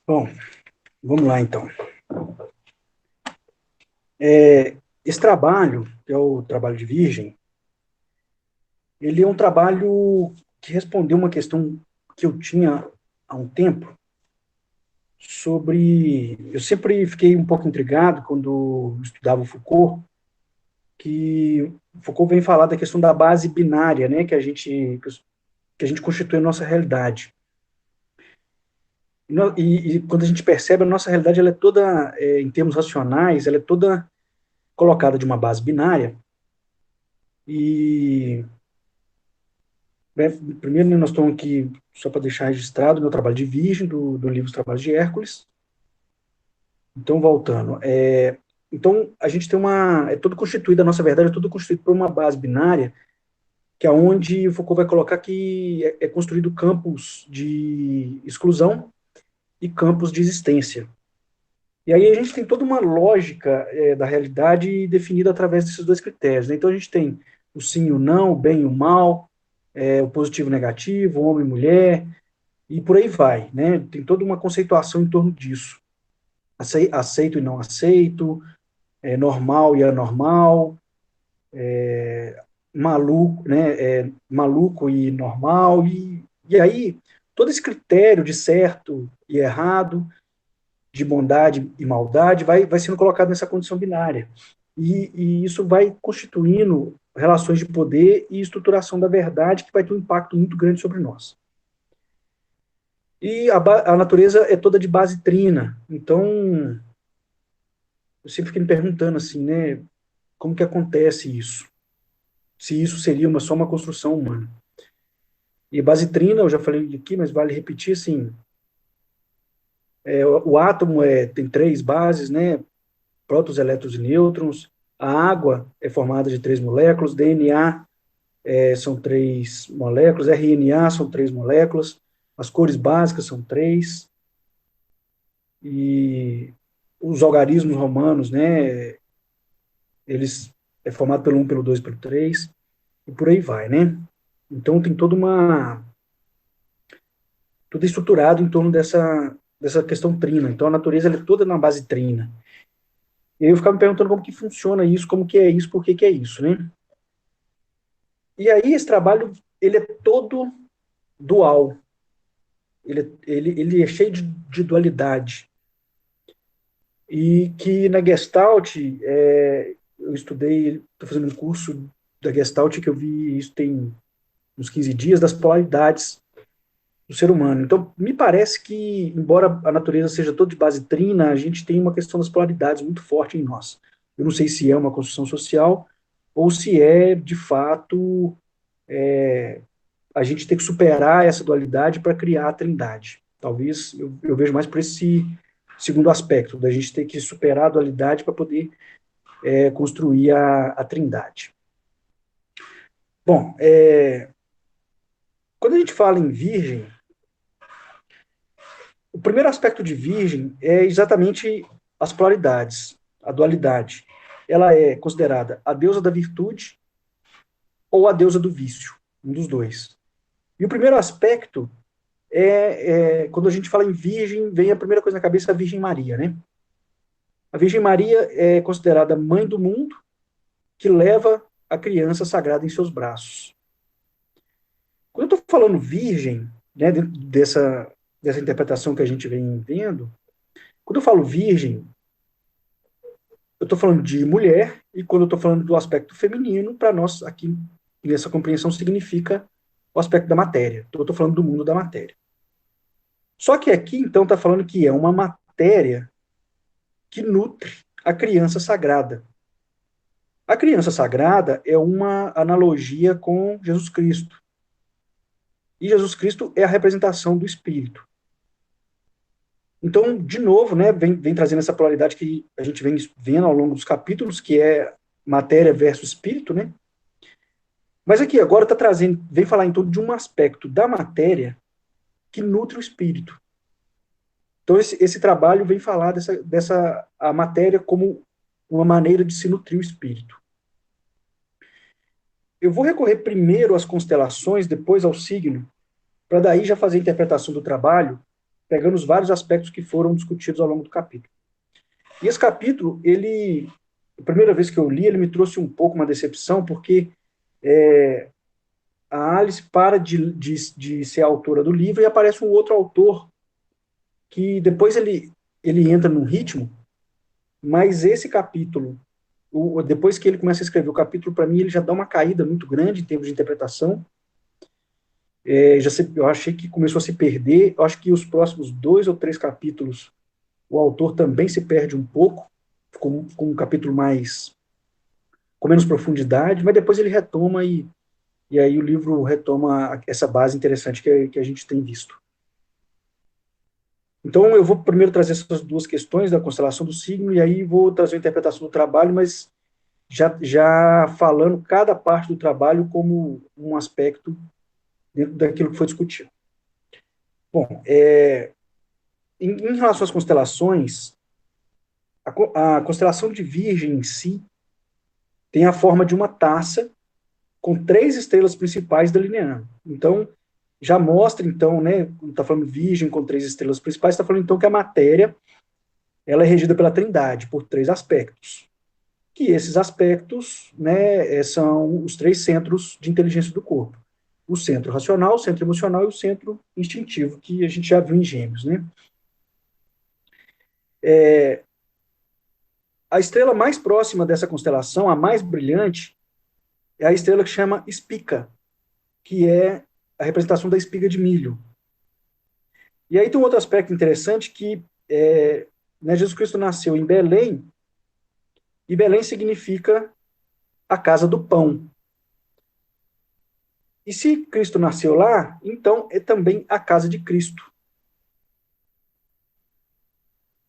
Bom, vamos lá então. Esse trabalho, que é o trabalho de Virgem, ele é um trabalho que respondeu uma questão que eu tinha há um tempo sobre. Eu sempre fiquei um pouco intrigado quando estudava o Foucault, que Foucault vem falar da questão da base binária, né, que a gente constitui a nossa realidade. E quando a gente percebe, a nossa realidade ela é toda, em termos racionais, ela é toda colocada de uma base binária. E né, primeiro, nós estamos aqui, só para deixar registrado, meu trabalho de Virgem, do livro Os Trabalhos de Hércules. Então, voltando. Então, a gente tem uma. É tudo constituído, a nossa verdade é tudo constituído por uma base binária, que é onde o Foucault vai colocar que é construído campos de exclusão e campos de existência. E aí a gente tem toda uma lógica da realidade definida através desses dois critérios, né? Então, a gente tem o sim e o não, o bem e o mal, o positivo e o negativo, o homem e mulher, e por aí vai, né? Tem toda uma conceituação em torno disso. Aceito e não aceito, normal e anormal, maluco, né? Maluco e normal, e aí todo esse critério de certo e errado, de bondade e maldade, vai sendo colocado nessa condição binária. E isso vai constituindo relações de poder e estruturação da verdade que vai ter um impacto muito grande sobre nós. E a natureza é toda de base trina. Então, eu sempre fiquei me perguntando assim, né? Como que acontece isso? Se isso seria só uma construção humana. E base trina, eu já falei aqui, mas vale repetir, assim, o átomo tem três bases, né? Prótons, elétrons e nêutrons. A água é formada de três moléculas. DNA são três moléculas. RNA são três moléculas. As cores básicas são três. E os algarismos romanos, né? Eles é formado pelo um, pelo 2, pelo 3 e por aí vai, né? Então tem tudo estruturado em torno dessa questão trina. Então a natureza ela é toda na base trina. E aí eu ficava me perguntando como que funciona isso, como que é isso, por que que é isso, né? E aí esse trabalho ele é todo dual, ele é cheio de dualidade. E que na Gestalt, eu estudei, estou fazendo um curso da Gestalt que eu vi isso tem uns 15 dias, das polaridades do ser humano. Então, me parece que, embora a natureza seja toda de base trina, a gente tem uma questão das polaridades muito forte em nós. Eu não sei se é uma construção social ou se é, de fato, a gente ter que superar essa dualidade para criar a trindade. Talvez eu vejo mais por esse segundo aspecto, da gente ter que superar a dualidade para poder construir a trindade. Bom, quando a gente fala em virgem, o primeiro aspecto de Virgem é exatamente as polaridades, a dualidade. Ela é considerada a deusa da virtude ou a deusa do vício, um dos dois. E o primeiro aspecto quando a gente fala em Virgem, vem a primeira coisa na cabeça a Virgem Maria, né? A Virgem Maria é considerada mãe do mundo que leva a criança sagrada em seus braços. Quando eu estou falando Virgem, né, dessa interpretação que a gente vem vendo, quando eu falo Virgem, eu estou falando de mulher, e quando eu estou falando do aspecto feminino, para nós aqui nessa compreensão significa o aspecto da matéria. Então, eu estou falando do mundo da matéria. Só que aqui, então, está falando que é uma matéria que nutre a criança sagrada. A criança sagrada é uma analogia com Jesus Cristo. E Jesus Cristo é a representação do Espírito. Então, de novo, né, vem trazendo essa polaridade que a gente vem vendo ao longo dos capítulos, que é matéria versus espírito, né? Mas aqui agora está trazendo, vem falar então de um aspecto da matéria que nutre o espírito. Então esse trabalho vem falar dessa a matéria como uma maneira de se nutrir o espírito. Eu vou recorrer primeiro às constelações, depois ao signo, para daí já fazer a interpretação do trabalho, pegando os vários aspectos que foram discutidos ao longo do capítulo. E esse capítulo, a primeira vez que eu li, ele me trouxe um pouco uma decepção, porque a Alice para de ser a autora do livro e aparece um outro autor que depois ele entra num ritmo, mas esse capítulo, depois que ele começa a escrever o capítulo, para mim, ele já dá uma caída muito grande em termos de interpretação. Eu achei que começou a se perder. Eu acho que os próximos 2 ou 3 capítulos, o autor também se perde um pouco, ficou um capítulo com menos profundidade, mas depois ele retoma e aí o livro retoma essa base interessante que a gente tem visto. Então, eu vou primeiro trazer essas duas questões da constelação do signo, e aí vou trazer a interpretação do trabalho, mas já falando cada parte do trabalho como um aspecto dentro daquilo que foi discutido. Bom, em relação às constelações, a constelação de Virgem em si tem a forma de uma taça com 3 estrelas principais delineando. Então, já mostra, então, né, quando está falando Virgem com 3 estrelas principais, está falando, então, que a matéria ela é regida pela Trindade, por 3 aspectos. Que esses aspectos, né, são os 3 centros de inteligência do corpo. O centro racional, o centro emocional e o centro instintivo, que a gente já viu em Gêmeos, né? A estrela mais próxima dessa constelação, a mais brilhante, é a estrela que chama Spica, que é a representação da espiga de milho. E aí tem um outro aspecto interessante que né, Jesus Cristo nasceu em Belém, e Belém significa a casa do pão. E se Cristo nasceu lá, então é também a casa de Cristo.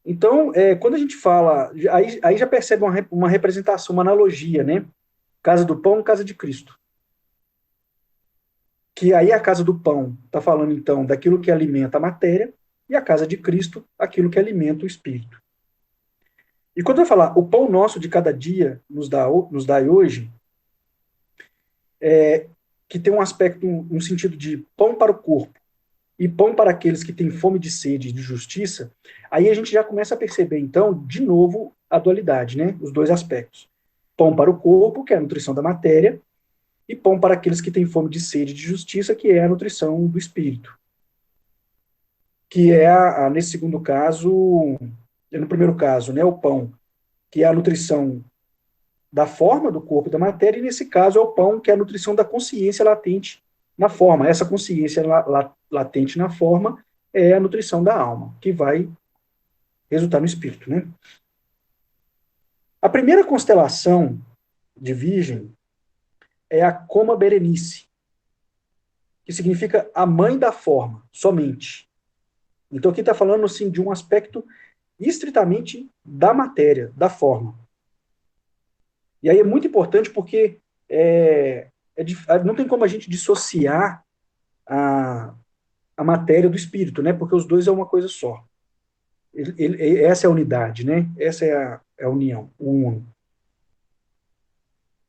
Então, quando a gente fala, aí já percebe uma representação, uma analogia, né? Casa do pão, casa de Cristo. Que aí a casa do pão está falando, então, daquilo que alimenta a matéria, e a casa de Cristo, aquilo que alimenta o espírito. E quando eu falar o pão nosso de cada dia nos dai hoje, que tem um aspecto, um sentido de pão para o corpo e pão para aqueles que têm fome de sede e de justiça, aí a gente já começa a perceber, então, de novo, a dualidade, né? Os 2 aspectos. Pão para o corpo, que é a nutrição da matéria, e pão para aqueles que têm fome de sede e de justiça, que é a nutrição do espírito. Que é, nesse segundo caso, no primeiro caso, né, o pão, que é a nutrição da forma do corpo e da matéria, e nesse caso é o pão, que é a nutrição da consciência latente na forma. Essa consciência latente na forma é a nutrição da alma, que vai resultar no espírito, né? A primeira constelação de Virgem é a Coma Berenice, que significa a mãe da forma, somente. Então aqui está falando assim, de um aspecto estritamente da matéria, da forma. E aí é muito importante porque não tem como a gente dissociar a matéria do espírito, né? Porque os 2 é uma coisa só. Essa é a unidade, né? Essa é a união, o uno.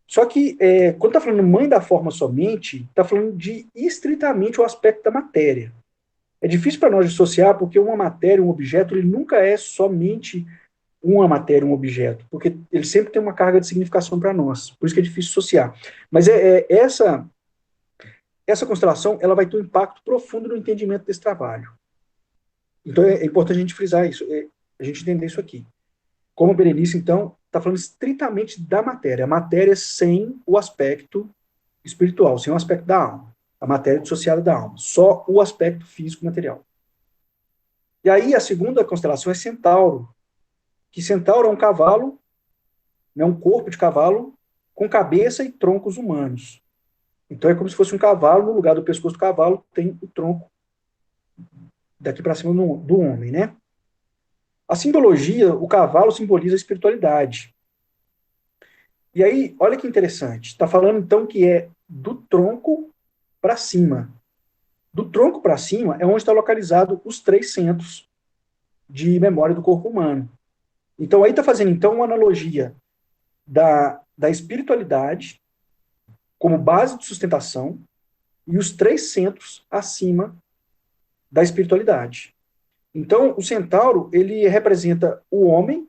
Só que, quando está falando mãe da forma somente, está falando de estritamente o aspecto da matéria. É difícil para nós dissociar, porque uma matéria, um objeto, ele nunca é somente uma matéria, um objeto, porque ele sempre tem uma carga de significação para nós. Por isso que é difícil dissociar. Mas essa constelação, ela vai ter um impacto profundo no entendimento desse trabalho. Então é importante a gente frisar isso, a gente entender isso aqui. Como Berenice, então, está falando estritamente da matéria, a matéria sem o aspecto espiritual, sem o aspecto da alma, a matéria dissociada da alma, só o aspecto físico material. E aí a segunda constelação é Centauro, que Centauro é um cavalo, né, um corpo de cavalo com cabeça e troncos humanos. Então é como se fosse um cavalo, no lugar do pescoço do cavalo tem o tronco daqui para cima do homem, né? A simbologia, o cavalo simboliza a espiritualidade. E aí, olha que interessante, está falando então que é do tronco para cima. Do tronco para cima é onde está localizado os 3 centros de memória do corpo humano. Então aí está fazendo então uma analogia da espiritualidade como base de sustentação e os 3 centros acima da espiritualidade. Então, o centauro, ele representa o homem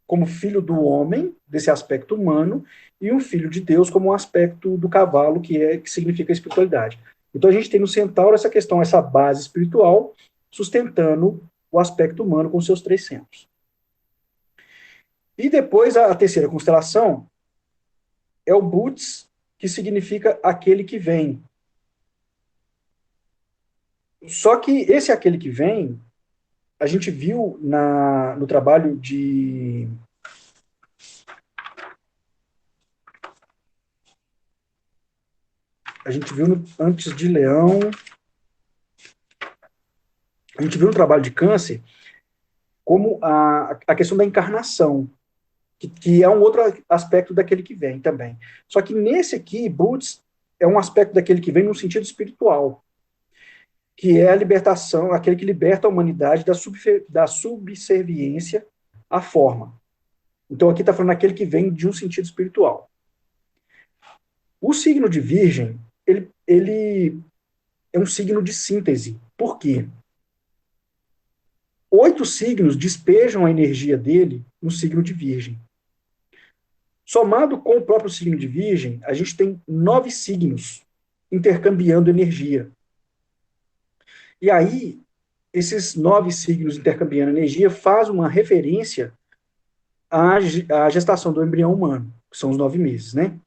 como filho do homem, desse aspecto humano, e um filho de Deus como um aspecto do cavalo, que significa espiritualidade. Então a gente tem no centauro essa questão, essa base espiritual, sustentando o aspecto humano com seus três centros. E depois a terceira constelação é o Bootes, que significa aquele que vem. Só que esse aquele que vem, a gente viu no trabalho de. A gente viu antes de Leão. A gente viu no trabalho de Câncer como a questão da encarnação, que é um outro aspecto daquele que vem também. Só que nesse aqui, Boots é um aspecto daquele que vem no sentido espiritual, que é a libertação, aquele que liberta a humanidade da subserviência à forma. Então aqui está falando aquele que vem de um sentido espiritual. O signo de Virgem, ele é um signo de síntese. Por quê? 8 signos despejam a energia dele no signo de Virgem. Somado com o próprio signo de Virgem, a gente tem 9 signos intercambiando energia. E aí, esses 9 signos intercambiando energia faz uma referência à gestação do embrião humano, que são os 9 meses, né?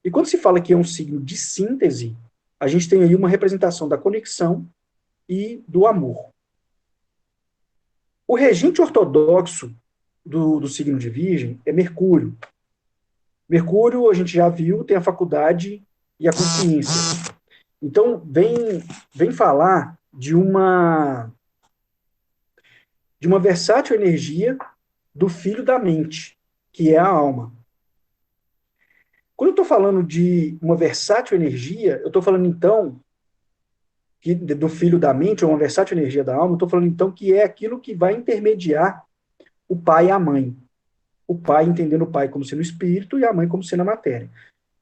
E quando se fala que é um signo de síntese, a gente tem aí uma representação da conexão e do amor. O regente ortodoxo do signo de Virgem é Mercúrio. Mercúrio, a gente já viu, tem a faculdade e a consciência. Então, vem falar de uma versátil energia do filho da mente, que é a alma. Quando eu estou falando de uma versátil energia, eu estou falando, então, do filho da mente, ou uma versátil energia da alma, eu estou falando, então, que é aquilo que vai intermediar o pai e a mãe. O pai entendendo o pai como sendo o espírito e a mãe como sendo a matéria.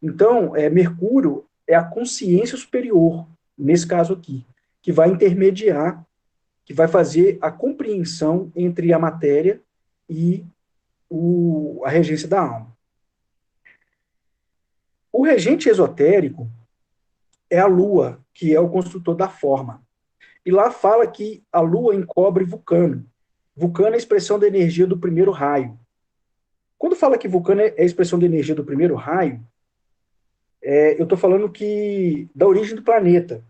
Então, Mercúrio é a consciência superior, nesse caso aqui, que vai intermediar, que vai fazer a compreensão entre a matéria e a regência da alma. O regente esotérico é a Lua, que é o construtor da forma. E lá fala que a Lua encobre Vulcano. Vulcano é a expressão da energia do primeiro raio. Quando fala que Vulcano é a expressão da energia do primeiro raio, eu estou falando que da origem do planeta,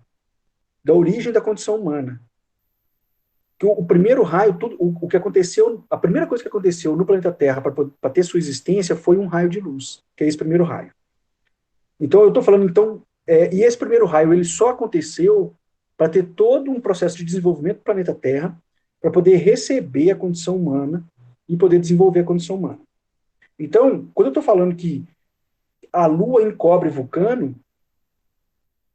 da origem da condição humana. Que o primeiro raio, o que aconteceu, a primeira coisa que aconteceu no planeta Terra para ter sua existência foi um raio de luz, que é esse primeiro raio. Então, eu estou falando, então, e esse primeiro raio, ele só aconteceu para ter todo um processo de desenvolvimento do planeta Terra, para poder receber a condição humana e poder desenvolver a condição humana. Então, quando eu estou falando que a Lua encobre Vulcano,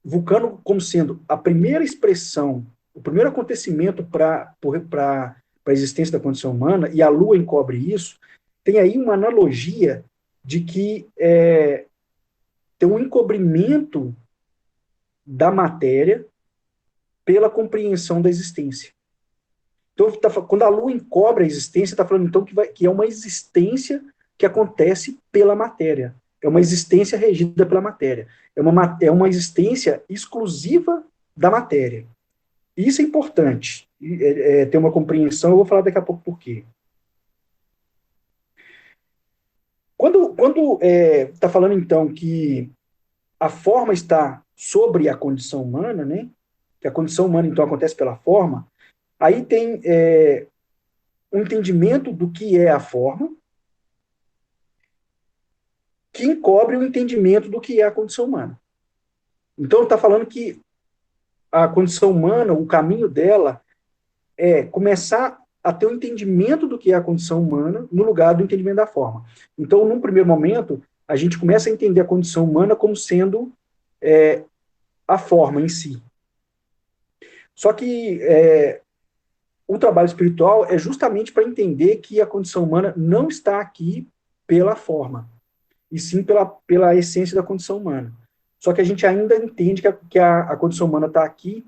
Vulcano como sendo a primeira expressão, o primeiro acontecimento para a existência da condição humana, e a Lua encobre isso, tem aí uma analogia de que tem um encobrimento da matéria pela compreensão da existência. Então, quando a Lua encobre a existência, está falando então que é uma existência que acontece pela matéria. É uma existência regida pela matéria. É uma existência exclusiva da matéria. E isso é importante, ter uma compreensão, eu vou falar daqui a pouco por quê. Quando está falando, então, que a forma está sobre a condição humana, né? Que a condição humana, então, acontece pela forma, aí tem um entendimento do que é a forma, que encobre o entendimento do que é a condição humana. Então, está falando que a condição humana, o caminho dela é começar a ter o um entendimento do que é a condição humana no lugar do entendimento da forma. Então, num primeiro momento, a gente começa a entender a condição humana como sendo a forma em si. Só que o trabalho espiritual é justamente para entender que a condição humana não está aqui pela forma, e sim pela essência da condição humana. Só que a gente ainda entende que a condição humana está aqui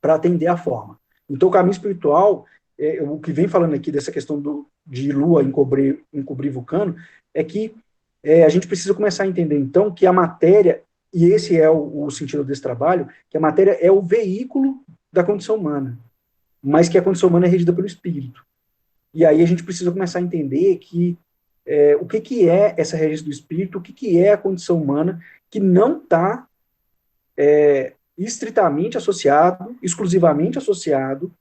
para atender a forma. Então, o caminho espiritual o que vem falando aqui dessa questão de Lua encobrir vulcano, é que a gente precisa começar a entender, então, que a matéria, e esse é o sentido desse trabalho, que a matéria é o veículo da condição humana, mas que a condição humana é regida pelo espírito. E aí a gente precisa começar a entender que o que, que é essa regência do espírito, o que, que é a condição humana, que não está estritamente associado, exclusivamente associado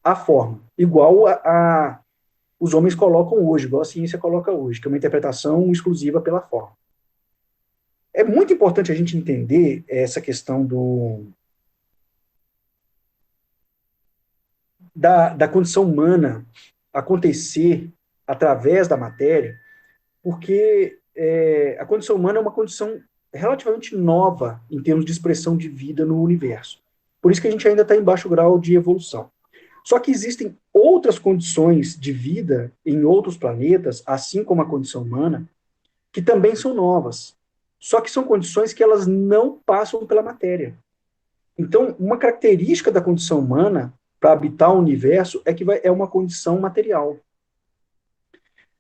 à forma, igual os homens colocam hoje, igual a ciência coloca hoje, que é uma interpretação exclusiva pela forma. É muito importante a gente entender essa questão da condição humana acontecer através da matéria, porque a condição humana é uma condição relativamente nova em termos de expressão de vida no universo. Por isso que a gente ainda está em baixo grau de evolução. Só que existem outras condições de vida em outros planetas, assim como a condição humana, que também são novas. Só que são condições que elas não passam pela matéria. Então, uma característica da condição humana para habitar o universo é que é uma condição material.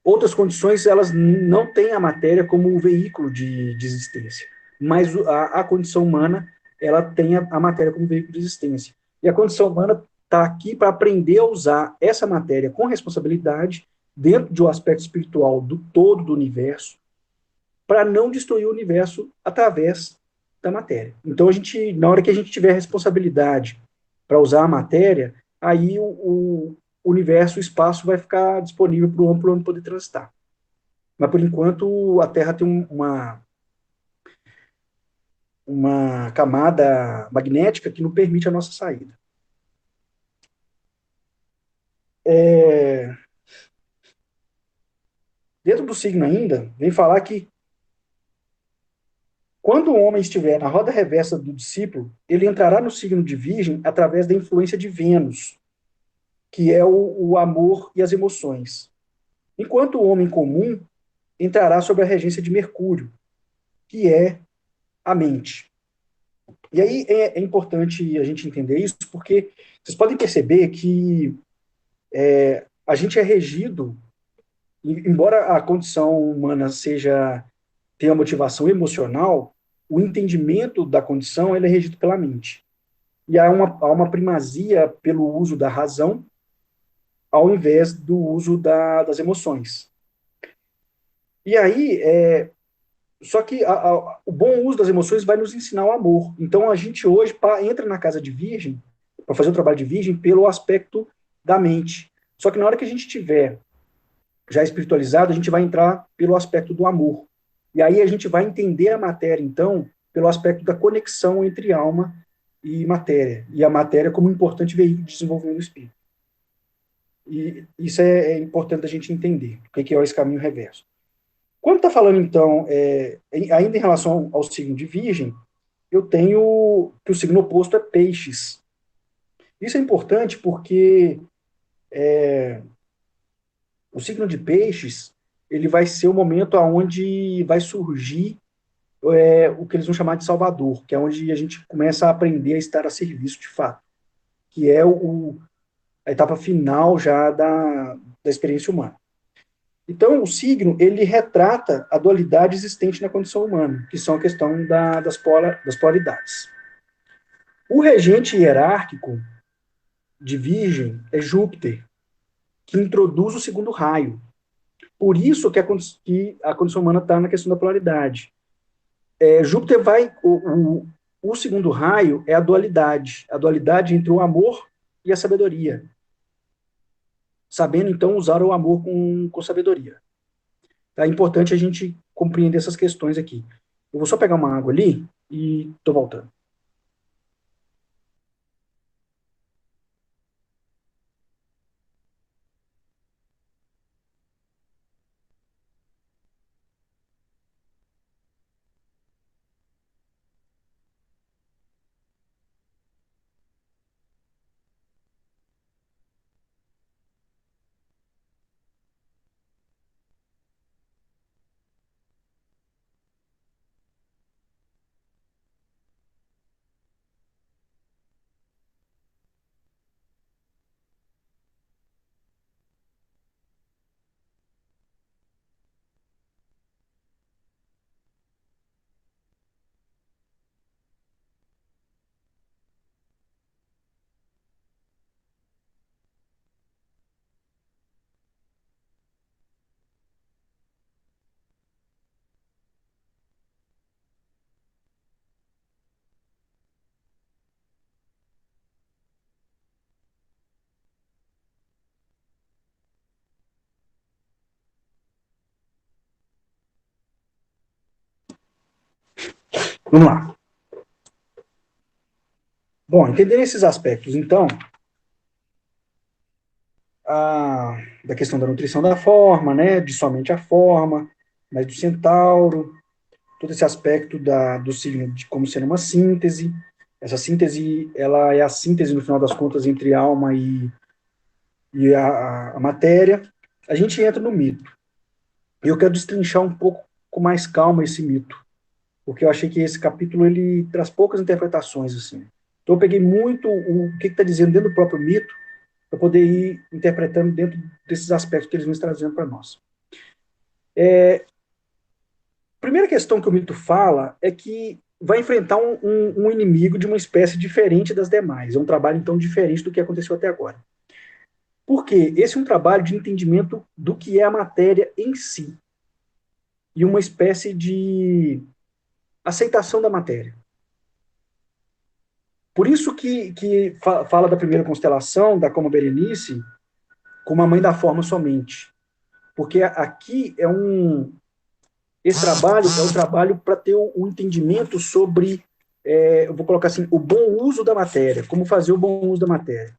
Outras condições, elas não têm a matéria como um veículo de existência, mas a condição humana, ela tem a matéria como veículo de existência. E a condição humana está aqui para aprender a usar essa matéria com responsabilidade, dentro de um aspecto espiritual do todo do universo, para não destruir o universo através da matéria. Então, na hora que a gente tiver responsabilidade para usar a matéria, aí o universo, o espaço vai ficar disponível para o homem poder transitar. Mas, por enquanto, a Terra tem uma camada magnética que não permite a nossa saída. É, dentro do signo ainda, vem falar que quando o homem estiver na roda reversa do discípulo, ele entrará no signo de Virgem através da influência de Vênus, que é o amor e as emoções. Enquanto o homem comum entrará sob a regência de Mercúrio, que é a mente. E aí é importante a gente entender isso, porque vocês podem perceber que a gente é regido, embora a condição humana tenha motivação emocional, o entendimento da condição ele é regido pela mente. E há uma primazia pelo uso da razão ao invés do uso das emoções. E aí, só que o bom uso das emoções vai nos ensinar o amor. Então, a gente hoje entra na casa de virgem, para fazer o trabalho de virgem, pelo aspecto da mente. Só que na hora que a gente tiver já espiritualizado, a gente vai entrar pelo aspecto do amor. E aí a gente vai entender a matéria, então, pelo aspecto da conexão entre alma e matéria. E a matéria como um importante veículo de desenvolvimento do espírito. E isso é importante a gente entender, o que é esse caminho reverso. Quando está falando, então, ainda em relação ao signo de Virgem, eu tenho que o signo oposto é Peixes. Isso é importante porque o signo de Peixes ele vai ser o momento onde vai surgir o que eles vão chamar de Salvador, que é onde a gente começa a aprender a estar a serviço de fato, que é a etapa final já da experiência humana. Então, o signo, ele retrata a dualidade existente na condição humana, que são a questão das polaridades. O regente hierárquico de Virgem é Júpiter, que introduz o segundo raio. Por isso que a condição humana está na questão da polaridade. Júpiter o segundo raio é a dualidade entre o amor e a sabedoria. Sabendo, então, usar o amor com sabedoria. É importante a gente compreender essas questões aqui. Eu vou só pegar uma água ali e estou voltando. Vamos lá. Bom, entender esses aspectos, então, da questão da nutrição da forma, né, de somente a forma, mas do centauro, todo esse aspecto do signo de como ser uma síntese. Essa síntese, ela é a síntese, no final das contas, entre alma e a matéria. A gente entra no mito. Eu quero destrinchar um pouco com mais calma esse mito, porque eu achei que esse capítulo ele traz poucas interpretações assim. Então eu peguei muito o que está dizendo dentro do próprio mito para poder ir interpretando dentro desses aspectos que eles vão trazendo para nós. A primeira questão que o mito fala é que vai enfrentar um inimigo de uma espécie diferente das demais. É um trabalho, então, diferente do que aconteceu até agora. Por quê? Esse é um trabalho de entendimento do que é a matéria em si. E uma espécie de aceitação da matéria. Por isso que fala da primeira constelação, da Coma Berenice, como a mãe da forma somente. Porque aqui esse trabalho é um trabalho para ter um entendimento sobre, eu vou colocar assim, o bom uso da matéria, como fazer o bom uso da matéria.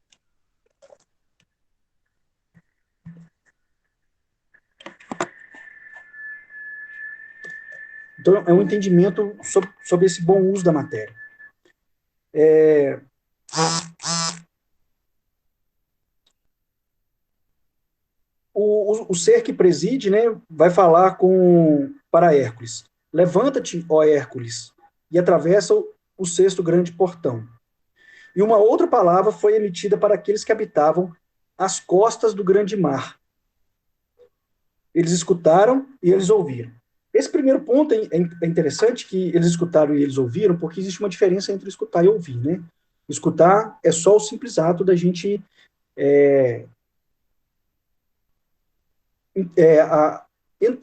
Então, é um entendimento sobre esse bom uso da matéria. O ser que preside, né, vai falar para Hércules: levanta-te, ó Hércules, e atravessa o sexto grande portão. E uma outra palavra foi emitida para aqueles que habitavam as costas do grande mar. Eles escutaram e eles ouviram. Esse primeiro ponto é interessante, que eles escutaram e eles ouviram, porque existe uma diferença entre escutar e ouvir, né? Escutar é só o simples ato da gente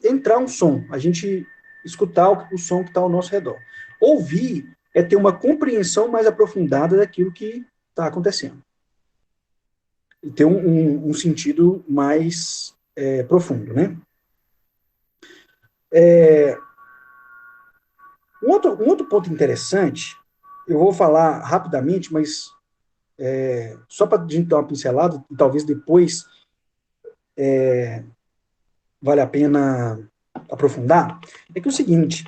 entrar um som, a gente escutar o som que está ao nosso redor. Ouvir é ter uma compreensão mais aprofundada daquilo que está acontecendo. E ter um sentido mais profundo, né? Um outro ponto interessante, eu vou falar rapidamente, mas só para a gente dar uma pincelada, e talvez depois vale a pena aprofundar, é que é o seguinte: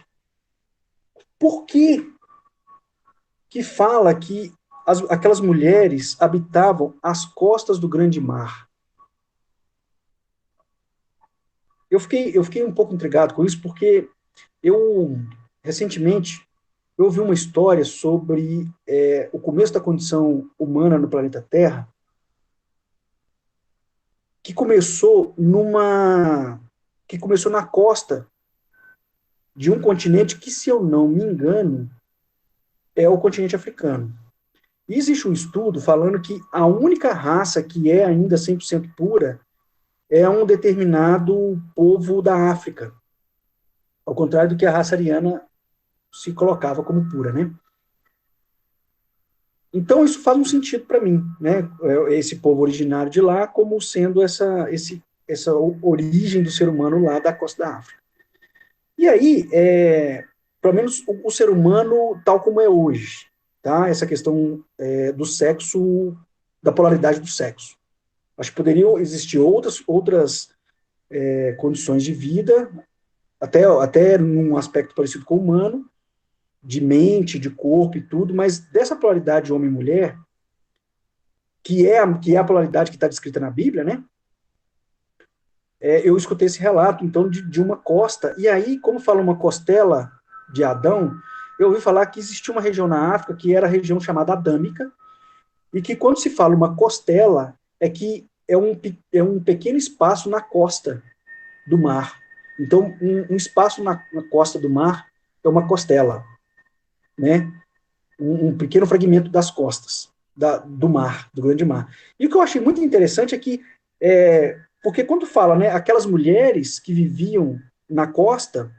por que fala que aquelas mulheres habitavam as costas do grande mar? Eu fiquei um pouco intrigado com isso, porque eu, recentemente, eu ouvi uma história sobre o começo da condição humana no planeta Terra, que começou na costa de um continente que, se eu não me engano, é o continente africano. E existe um estudo falando que a única raça que é ainda 100% pura é um determinado povo da África, ao contrário do que a raça ariana se colocava como pura, né? Então isso faz um sentido para mim, né? Esse povo originário de lá como sendo essa origem do ser humano lá da costa da África. E aí, pelo menos o ser humano tal como é hoje, tá? Essa questão do sexo, da polaridade do sexo. Acho que poderiam existir outras condições de vida, até num aspecto parecido com o humano, de mente, de corpo e tudo, mas dessa polaridade homem e mulher, que é a polaridade que está descrita na Bíblia, né? Eu escutei esse relato, então, de uma costa, e aí, como fala uma costela de Adão, eu ouvi falar que existia uma região na África que era a região chamada Adâmica, e que quando se fala uma costela, é que é um pequeno espaço na costa do mar. Então, um espaço na costa do mar é uma costela, né? Um pequeno fragmento das costas do mar, do grande mar. E o que eu achei muito interessante é que, porque quando fala, né, aquelas mulheres que viviam na costa,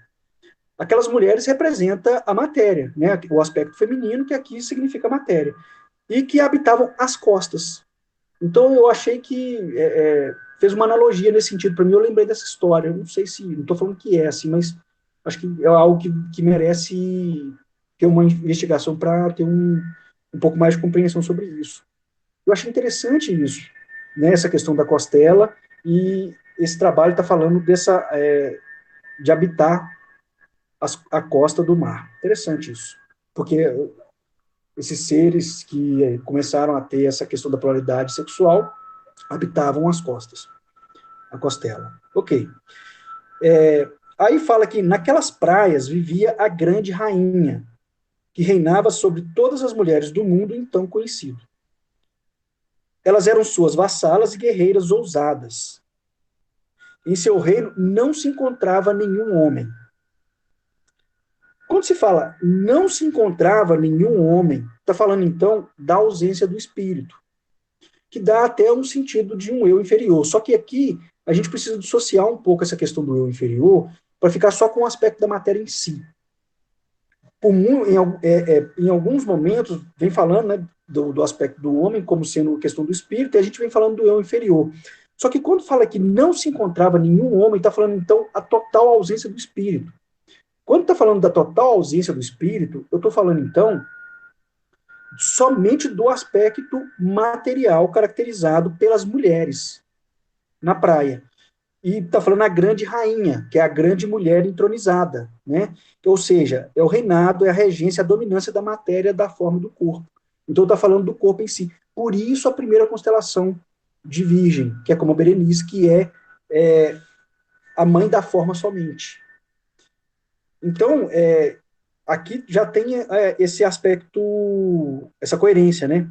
aquelas mulheres representam a matéria, né, o aspecto feminino, que aqui significa matéria, e que habitavam as costas. Então eu achei que fez uma analogia nesse sentido para mim. Eu lembrei dessa história. Eu não sei se, não estou falando que é assim, mas acho que é algo que merece ter uma investigação para ter um pouco mais de compreensão sobre isso. Eu achei interessante isso, né, essa questão da costela, e esse trabalho está falando de habitar a costa do mar. Interessante isso, porque esses seres que começaram a ter essa questão da pluralidade sexual habitavam as costas, a costela. Ok. Aí fala que naquelas praias vivia a grande rainha, que reinava sobre todas as mulheres do mundo então conhecido. Elas eram suas vassalas e guerreiras ousadas. Em seu reino não se encontrava nenhum homem. Quando se fala não se encontrava nenhum homem, está falando então da ausência do espírito, que dá até um sentido de um eu inferior. Só que aqui a gente precisa dissociar um pouco essa questão do eu inferior para ficar só com o aspecto da matéria em si. Em alguns momentos, vem falando, né, do aspecto do homem como sendo questão do espírito, e a gente vem falando do eu inferior. Só que quando fala que não se encontrava nenhum homem, está falando, então, a total ausência do espírito. Quando está falando da total ausência do espírito, eu estou falando, então, somente do aspecto material caracterizado pelas mulheres na praia. E está falando a grande rainha, que é a grande mulher entronizada, né? Ou seja, é o reinado, é a regência, a dominância da matéria, da forma do corpo. Então está falando do corpo em si. Por isso a primeira constelação de Virgem, que é como a Berenice, que é a mãe da forma somente. Então, aqui já tem esse aspecto, essa coerência, né?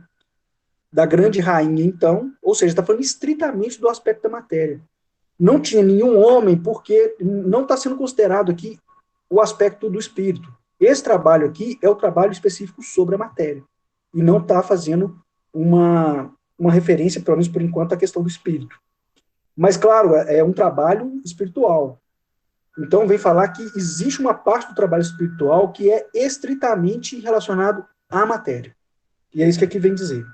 Da grande rainha, então, ou seja, está falando estritamente do aspecto da matéria. Não tinha nenhum homem, porque não está sendo considerado aqui o aspecto do espírito. Esse trabalho aqui é o trabalho específico sobre a matéria, e não está fazendo uma referência, pelo menos por enquanto, à questão do espírito. Mas, claro, é um trabalho espiritual. Então, vem falar que existe uma parte do trabalho espiritual que é estritamente relacionado à matéria. E é isso que aqui vem dizer.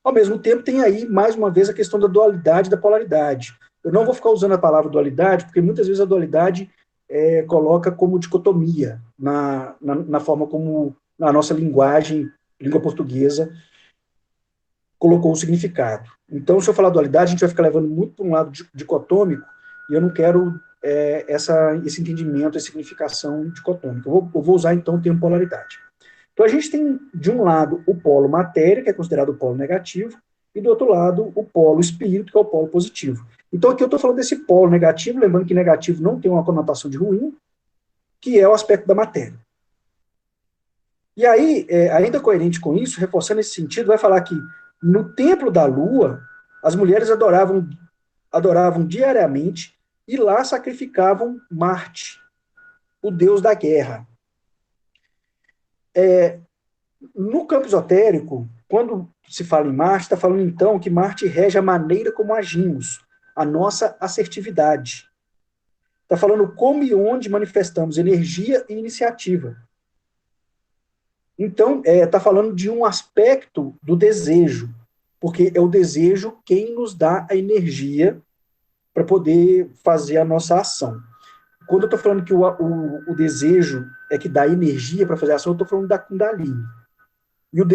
Ao mesmo tempo, tem aí, mais uma vez, a questão da dualidade e da polaridade. Eu não vou ficar usando a palavra dualidade, porque muitas vezes a dualidade coloca como dicotomia na forma como a nossa linguagem, língua portuguesa, colocou o significado. Então, se eu falar dualidade, a gente vai ficar levando muito para um lado dicotômico, e eu não quero esse entendimento, essa significação dicotômica. Eu vou usar, então, o termo polaridade. Então, a gente tem, de um lado, o polo matéria, que é considerado o polo negativo, e do outro lado, o polo espírito, que é o polo positivo. Então, aqui eu estou falando desse polo negativo, lembrando que negativo não tem uma conotação de ruim, que é o aspecto da matéria. E aí, ainda coerente com isso, reforçando esse sentido, vai falar que no templo da lua, as mulheres adoravam diariamente e lá sacrificavam Marte, o deus da guerra. No campo esotérico, quando se fala em Marte, está falando então que Marte rege a maneira como agimos, a nossa assertividade. Está falando como e onde manifestamos energia e iniciativa. Então, está falando de um aspecto do desejo, porque é o desejo quem nos dá a energia para poder fazer a nossa ação. Quando eu estou falando que o desejo é que dá energia para fazer a ação, eu estou falando da Kundalini. E os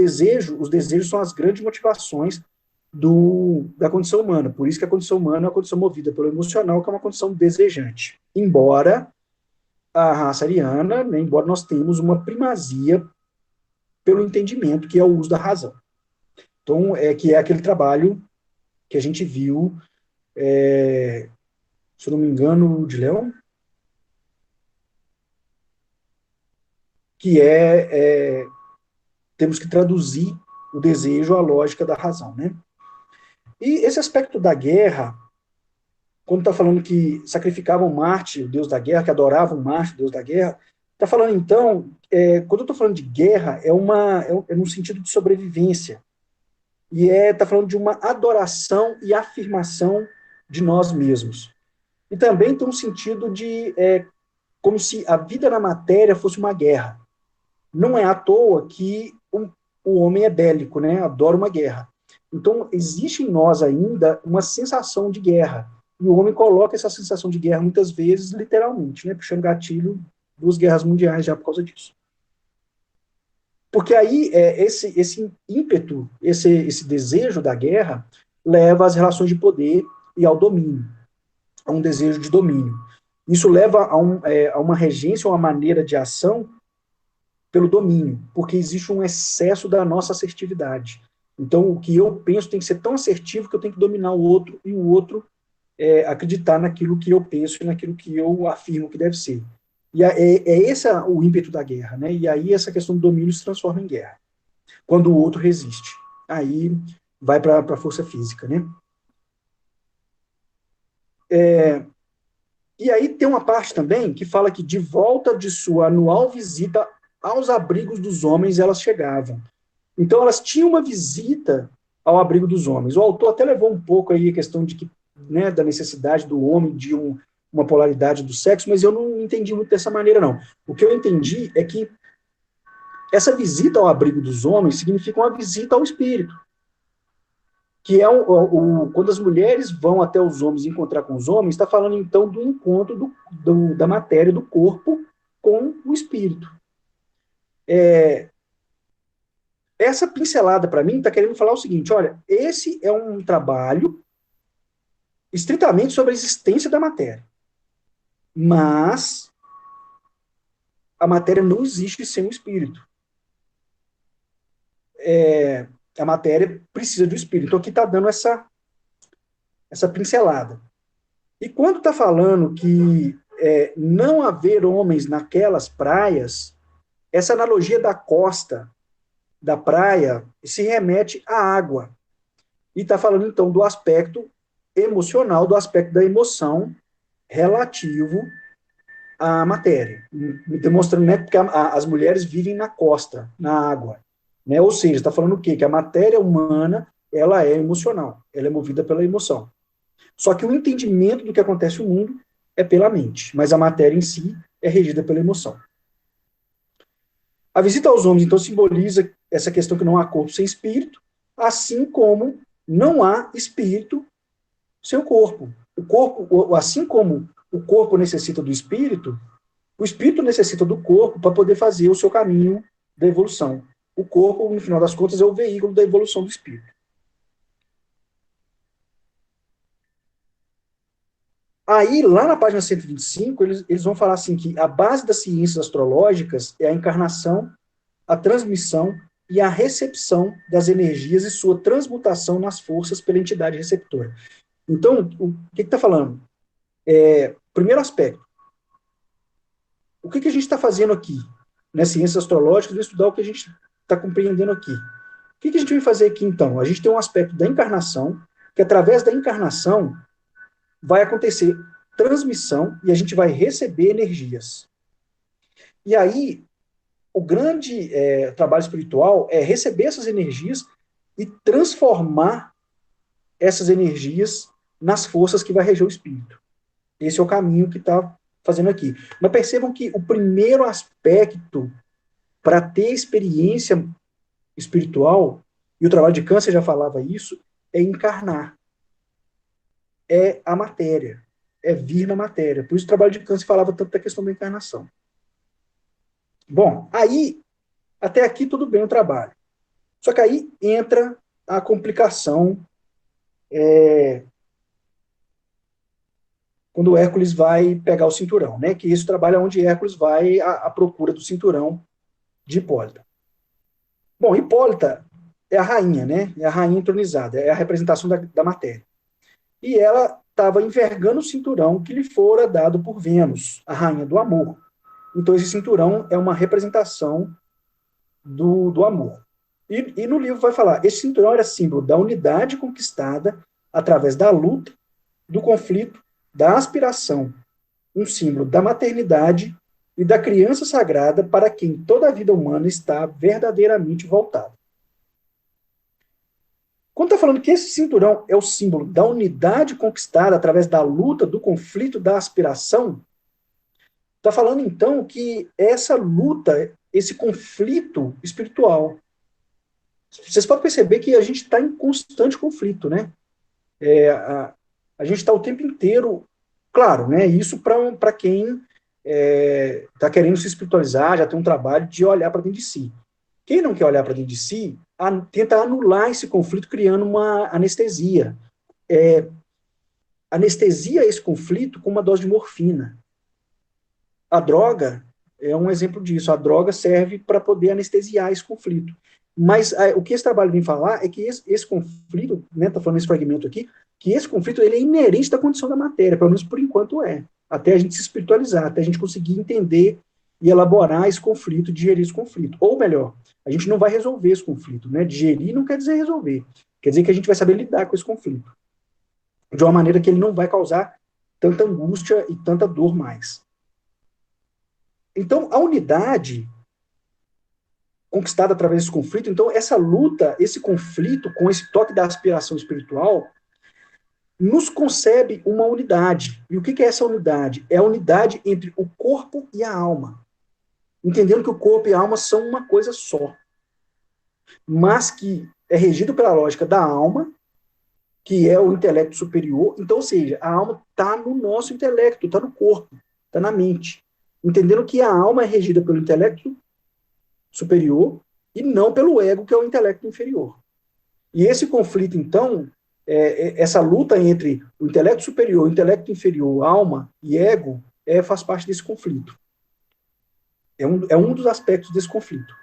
desejos são as grandes motivações da condição humana. Por isso que a condição humana é uma condição movida pelo emocional, que é uma condição desejante. Embora a raça ariana, né, embora nós tenhamos uma primazia pelo entendimento, que é o uso da razão. Então, que é aquele trabalho que a gente viu, se eu não me engano, de Leão, que temos que traduzir o desejo à lógica da razão, né? E esse aspecto da guerra, quando está falando que sacrificavam Marte, o deus da guerra, que adoravam Marte, o deus da guerra, está falando então, quando eu estou falando de guerra, é num sentido de sobrevivência. E está falando de uma adoração e afirmação de nós mesmos. E também tem um sentido de como se a vida na matéria fosse uma guerra. Não é à toa que o homem é bélico, né? Adora uma guerra. Então, existe em nós ainda uma sensação de guerra. E o homem coloca essa sensação de guerra, muitas vezes, literalmente, né? Puxando gatilho, 2 guerras mundiais já por causa disso. Porque aí esse ímpeto, esse desejo da guerra leva às relações de poder e ao domínio, a um desejo de domínio. Isso leva a uma regência, uma maneira de ação pelo domínio, porque existe um excesso da nossa assertividade. Então, o que eu penso tem que ser tão assertivo que eu tenho que dominar o outro, e o outro acreditar naquilo que eu penso e naquilo que eu afirmo que deve ser. E é esse o ímpeto da guerra, né? E aí essa questão do domínio se transforma em guerra. Quando o outro resiste. Aí vai para a força física, né? E aí tem uma parte também que fala que de volta de sua anual visita aos abrigos dos homens elas chegavam. Então elas tinham uma visita ao abrigo dos homens. O autor até levou um pouco aí a questão de que, né, da necessidade do homem de uma polaridade do sexo, mas eu não entendi muito dessa maneira, não. O que eu entendi é que essa visita ao abrigo dos homens significa uma visita ao espírito, que é quando as mulheres vão até os homens encontrar com os homens, está falando então do encontro da matéria, do corpo, com o espírito. Essa pincelada, para mim, está querendo falar o seguinte: olha, esse é um trabalho estritamente sobre a existência da matéria. Mas a matéria não existe sem o espírito. A matéria precisa do espírito. Então, aqui está dando essa pincelada. E quando está falando que não haver homens naquelas praias, essa analogia da costa, da praia, se remete à água. E está falando, então, do aspecto emocional, do aspecto da emoção relativo à matéria. Demonstrando, né, que as mulheres vivem na costa, na água. Né? Ou seja, está falando o quê? Que a matéria humana ela é emocional, ela é movida pela emoção. Só que o entendimento do que acontece no mundo é pela mente, mas a matéria em si é regida pela emoção. A visita aos homens, então, simboliza essa questão que não há corpo sem espírito, assim como não há espírito sem o corpo. O corpo, assim como o corpo necessita do espírito, o espírito necessita do corpo para poder fazer o seu caminho da evolução. O corpo, no final das contas, é o veículo da evolução do espírito. Aí, lá na página 125, eles vão falar assim que a base das ciências astrológicas é a encarnação, a transmissão e a recepção das energias e sua transmutação nas forças pela entidade receptora. Então, o que está falando? Primeiro aspecto, o que a gente está fazendo aqui? Nas ciências astrológicas, vamos estudar o que a gente está compreendendo aqui. O que a gente vai fazer aqui, então? A gente tem um aspecto da encarnação, que através da encarnação vai acontecer transmissão e a gente vai receber energias. E aí, o grande trabalho espiritual é receber essas energias e transformar essas energias nas forças que vai reger o espírito. Esse é o caminho que está fazendo aqui. Mas percebam que o primeiro aspecto para ter experiência espiritual, e o trabalho de câncer já falava isso, é encarnar. É a matéria. É vir na matéria. Por isso o trabalho de câncer falava tanto da questão da encarnação. Bom, aí, até aqui tudo bem o trabalho. Só que aí entra a complicação quando Hércules vai pegar o cinturão, né? Que esse trabalho é onde Hércules vai à procura do cinturão de Hipólita. Bom, Hipólita é a rainha, né? É a rainha entronizada, é a representação da matéria. E ela estava envergando o cinturão que lhe fora dado por Vênus, a rainha do amor. Então, esse cinturão é uma representação do amor. E no livro vai falar, esse cinturão era símbolo da unidade conquistada através da luta, do conflito, da aspiração, um símbolo da maternidade e da criança sagrada para quem toda a vida humana está verdadeiramente voltada. Quando está falando que esse cinturão é o símbolo da unidade conquistada através da luta, do conflito, da aspiração, está falando então que essa luta, esse conflito espiritual, vocês podem perceber que a gente está em constante conflito, né? A gente está o tempo inteiro, claro, né? Isso para quem está querendo se espiritualizar, já tem um trabalho de olhar para dentro de si. Quem não quer olhar para dentro de si, tenta anular esse conflito criando uma anestesia. Anestesia esse conflito com uma dose de morfina. A droga é um exemplo disso. A droga serve para poder anestesiar esse conflito. Mas o que esse trabalho vem falar é que esse conflito, né, tá falando esse fragmento aqui, que esse conflito ele é inerente da condição da matéria, pelo menos por enquanto é. Até a gente se espiritualizar, até a gente conseguir entender e elaborar esse conflito, digerir esse conflito. Ou melhor, a gente não vai resolver esse conflito, né? Digerir não quer dizer resolver. Quer dizer que a gente vai saber lidar com esse conflito. De uma maneira que ele não vai causar tanta angústia e tanta dor mais. Então, a unidade conquistada através desse conflito, então essa luta, esse conflito com esse toque da aspiração espiritual, nos concebe uma unidade. E o que é essa unidade? É a unidade entre o corpo e a alma. Entendendo que o corpo e a alma são uma coisa só. Mas que é regido pela lógica da alma, que é o intelecto superior. Então, ou seja, a alma está no nosso intelecto, está no corpo, está na mente. Entendendo que a alma é regida pelo intelecto superior e não pelo ego, que é o intelecto inferior. E esse conflito, então, essa luta entre o intelecto superior, o intelecto inferior, alma e ego, faz parte desse conflito. É um dos aspectos desse conflito.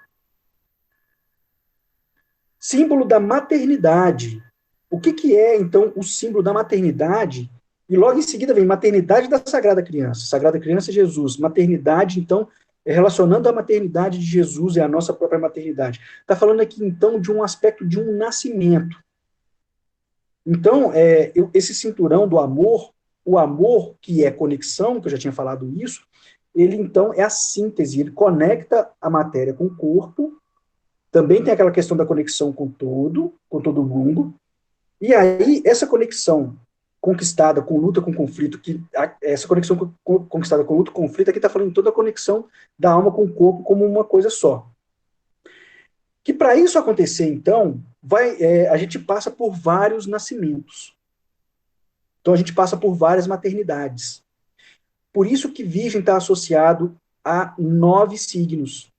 Símbolo da maternidade. O que é, então, o símbolo da maternidade? E logo em seguida vem maternidade da Sagrada Criança. Sagrada Criança é Jesus. Maternidade, então, relacionando a maternidade de Jesus e a nossa própria maternidade. Está falando aqui, então, de um aspecto de um nascimento. Então, esse cinturão do amor, o amor que é conexão, que eu já tinha falado isso, ele, então, é a síntese, ele conecta a matéria com o corpo, também tem aquela questão da conexão com todo mundo, e aí, essa conexão conquistada com luta, com conflito, essa conexão conquistada com luta, com conflito, aqui está falando toda a conexão da alma com o corpo como uma coisa só. Que para isso acontecer, então, a gente passa por vários nascimentos. Então, a gente passa por várias maternidades. Por isso que Virgem está associado a 9 signos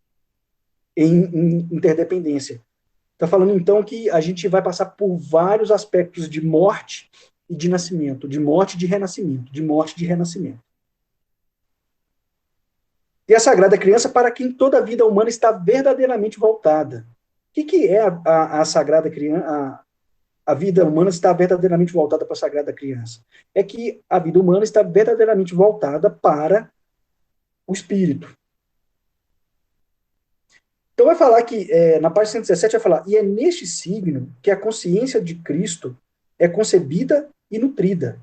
em interdependência. Está falando, então, que a gente vai passar por vários aspectos de morte e de nascimento, de morte e de renascimento, de morte e de renascimento. E a Sagrada Criança, para quem toda a vida humana está verdadeiramente voltada. O que é a Sagrada Criança? A vida humana está verdadeiramente voltada para a Sagrada Criança. É que a vida humana está verdadeiramente voltada para o Espírito. Então vai falar que, na página 117, vai falar, e é neste signo que a consciência de Cristo é concebida e nutrida,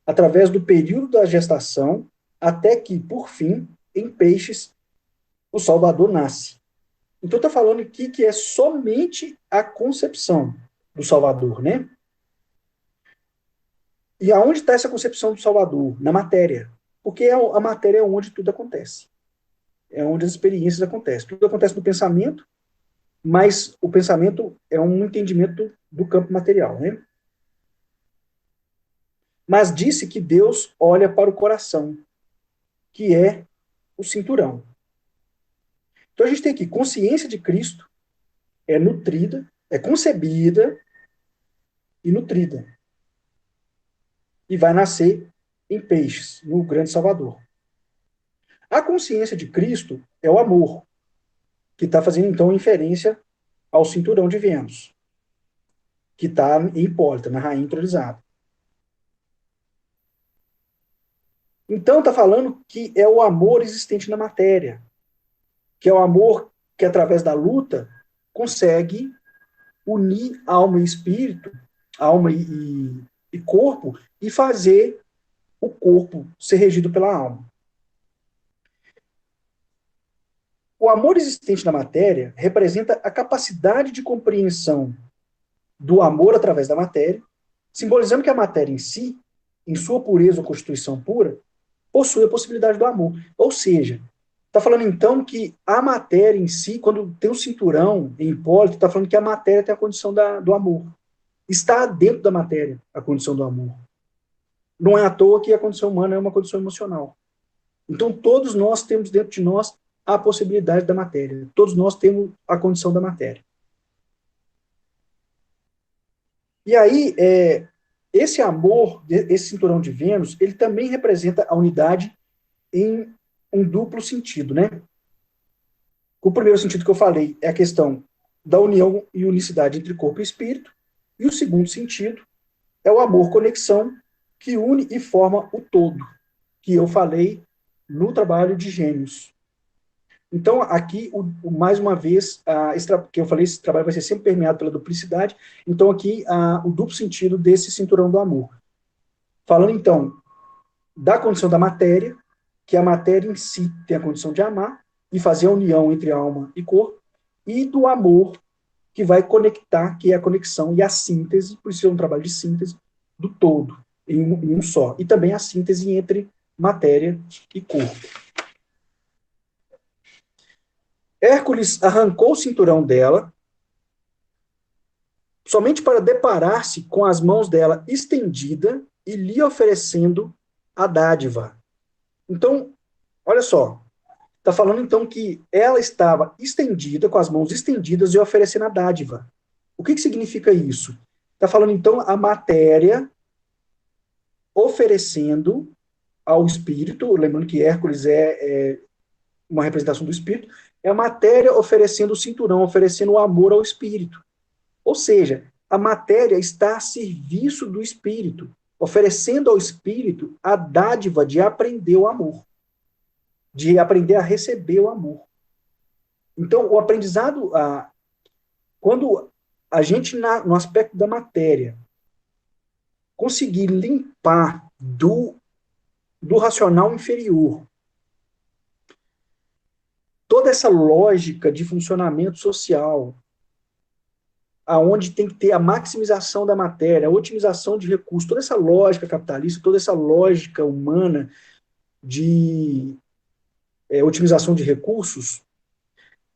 através do período da gestação, até que, por fim, em Peixes, o Salvador nasce. Então está falando aqui que é somente a concepção do Salvador, né? E aonde está essa concepção do Salvador? Na matéria. Porque a matéria é onde tudo acontece. É onde as experiências acontecem. Tudo acontece no pensamento, mas o pensamento é um entendimento do campo material, né? Mas disse que Deus olha para o coração, que é o cinturão. Então a gente tem aqui consciência de Cristo, é nutrida, é concebida e nutrida. E vai nascer em Peixes, no Grande Salvador. A consciência de Cristo é o amor, que está fazendo então inferência ao cinturão de Vênus, que está em Hipólita, na rainha entronizada. Então está falando que é o amor existente na matéria, que é o amor que através da luta consegue unir alma e espírito, alma e corpo, e fazer o corpo ser regido pela alma. O amor existente na matéria representa a capacidade de compreensão do amor através da matéria, simbolizando que a matéria em si, em sua pureza ou constituição pura, possui a possibilidade do amor. Ou seja, está falando então que a matéria em si, quando tem o cinturão em Hipólito, está falando que a matéria tem a condição do amor. Está dentro da matéria a condição do amor. Não é à toa que a condição humana é uma condição emocional. Então todos nós temos dentro de nós a possibilidade da matéria. Todos nós temos a condição da matéria. E aí, esse amor, esse cinturão de Vênus, ele também representa a unidade em um duplo sentido, né? O primeiro sentido que eu falei é a questão da união e unicidade entre corpo e espírito, e o segundo sentido é o amor-conexão, que une e forma o todo, que eu falei no trabalho de Gêmeos. Então, aqui, mais uma vez, que eu falei, esse trabalho vai ser sempre permeado pela duplicidade. Então, aqui, o duplo sentido desse cinturão do amor. Falando, então, da condição da matéria, que a matéria em si tem a condição de amar e fazer a união entre alma e corpo, e do amor, que vai conectar, que é a conexão e a síntese, por isso é um trabalho de síntese, do todo, em um só. E também a síntese entre matéria e corpo. Hércules arrancou o cinturão dela, somente para deparar-se com as mãos dela estendida e lhe oferecendo a dádiva. Então, olha só, está falando então que ela estava estendida, com as mãos estendidas e oferecendo a dádiva. O que significa isso? Está falando então a matéria oferecendo ao espírito, lembrando que Hércules é uma representação do espírito, é a matéria oferecendo o cinturão, oferecendo o amor ao espírito. Ou seja, a matéria está a serviço do espírito, oferecendo ao espírito a dádiva de aprender o amor, de aprender a receber o amor. Então, o aprendizado, quando a gente, no aspecto da matéria, conseguir limpar do racional inferior toda essa lógica de funcionamento social, aonde tem que ter a maximização da matéria, a otimização de recursos, toda essa lógica capitalista, toda essa lógica humana de otimização de recursos,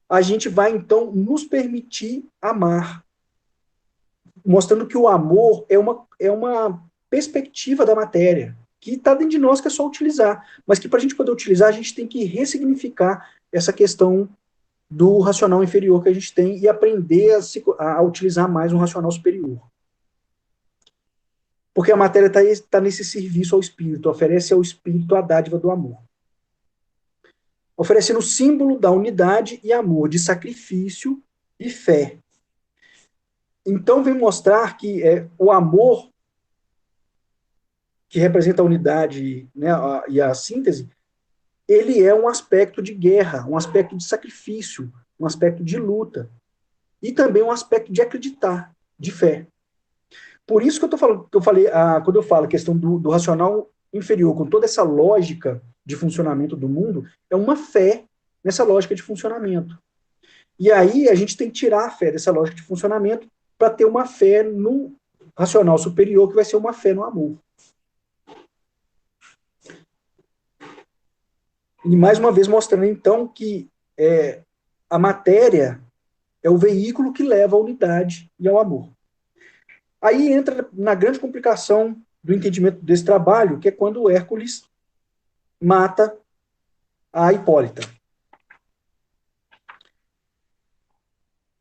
a gente vai, então, nos permitir amar, mostrando que o amor é uma perspectiva da matéria, que está dentro de nós, que é só utilizar, mas que para a gente poder utilizar, a gente tem que ressignificar essa questão do racional inferior que a gente tem e aprender a utilizar mais um racional superior. Porque a matéria está nesse serviço ao espírito, oferece ao espírito a dádiva do amor. Oferecendo o símbolo da unidade e amor, de sacrifício e fé. Então, vem mostrar que o amor, que representa a unidade, né, e a síntese, ele é um aspecto de guerra, um aspecto de sacrifício, um aspecto de luta. E também um aspecto de acreditar, de fé. Por isso que eu tô falando, que eu falei, quando eu falo a questão do racional inferior, com toda essa lógica de funcionamento do mundo, é uma fé nessa lógica de funcionamento. E aí a gente tem que tirar a fé dessa lógica de funcionamento para ter uma fé no racional superior, que vai ser uma fé no amor. E mais uma vez mostrando, então, que a matéria é o veículo que leva à unidade e ao amor. Aí entra na grande complicação do entendimento desse trabalho, que é quando o Hércules mata a Hipólita.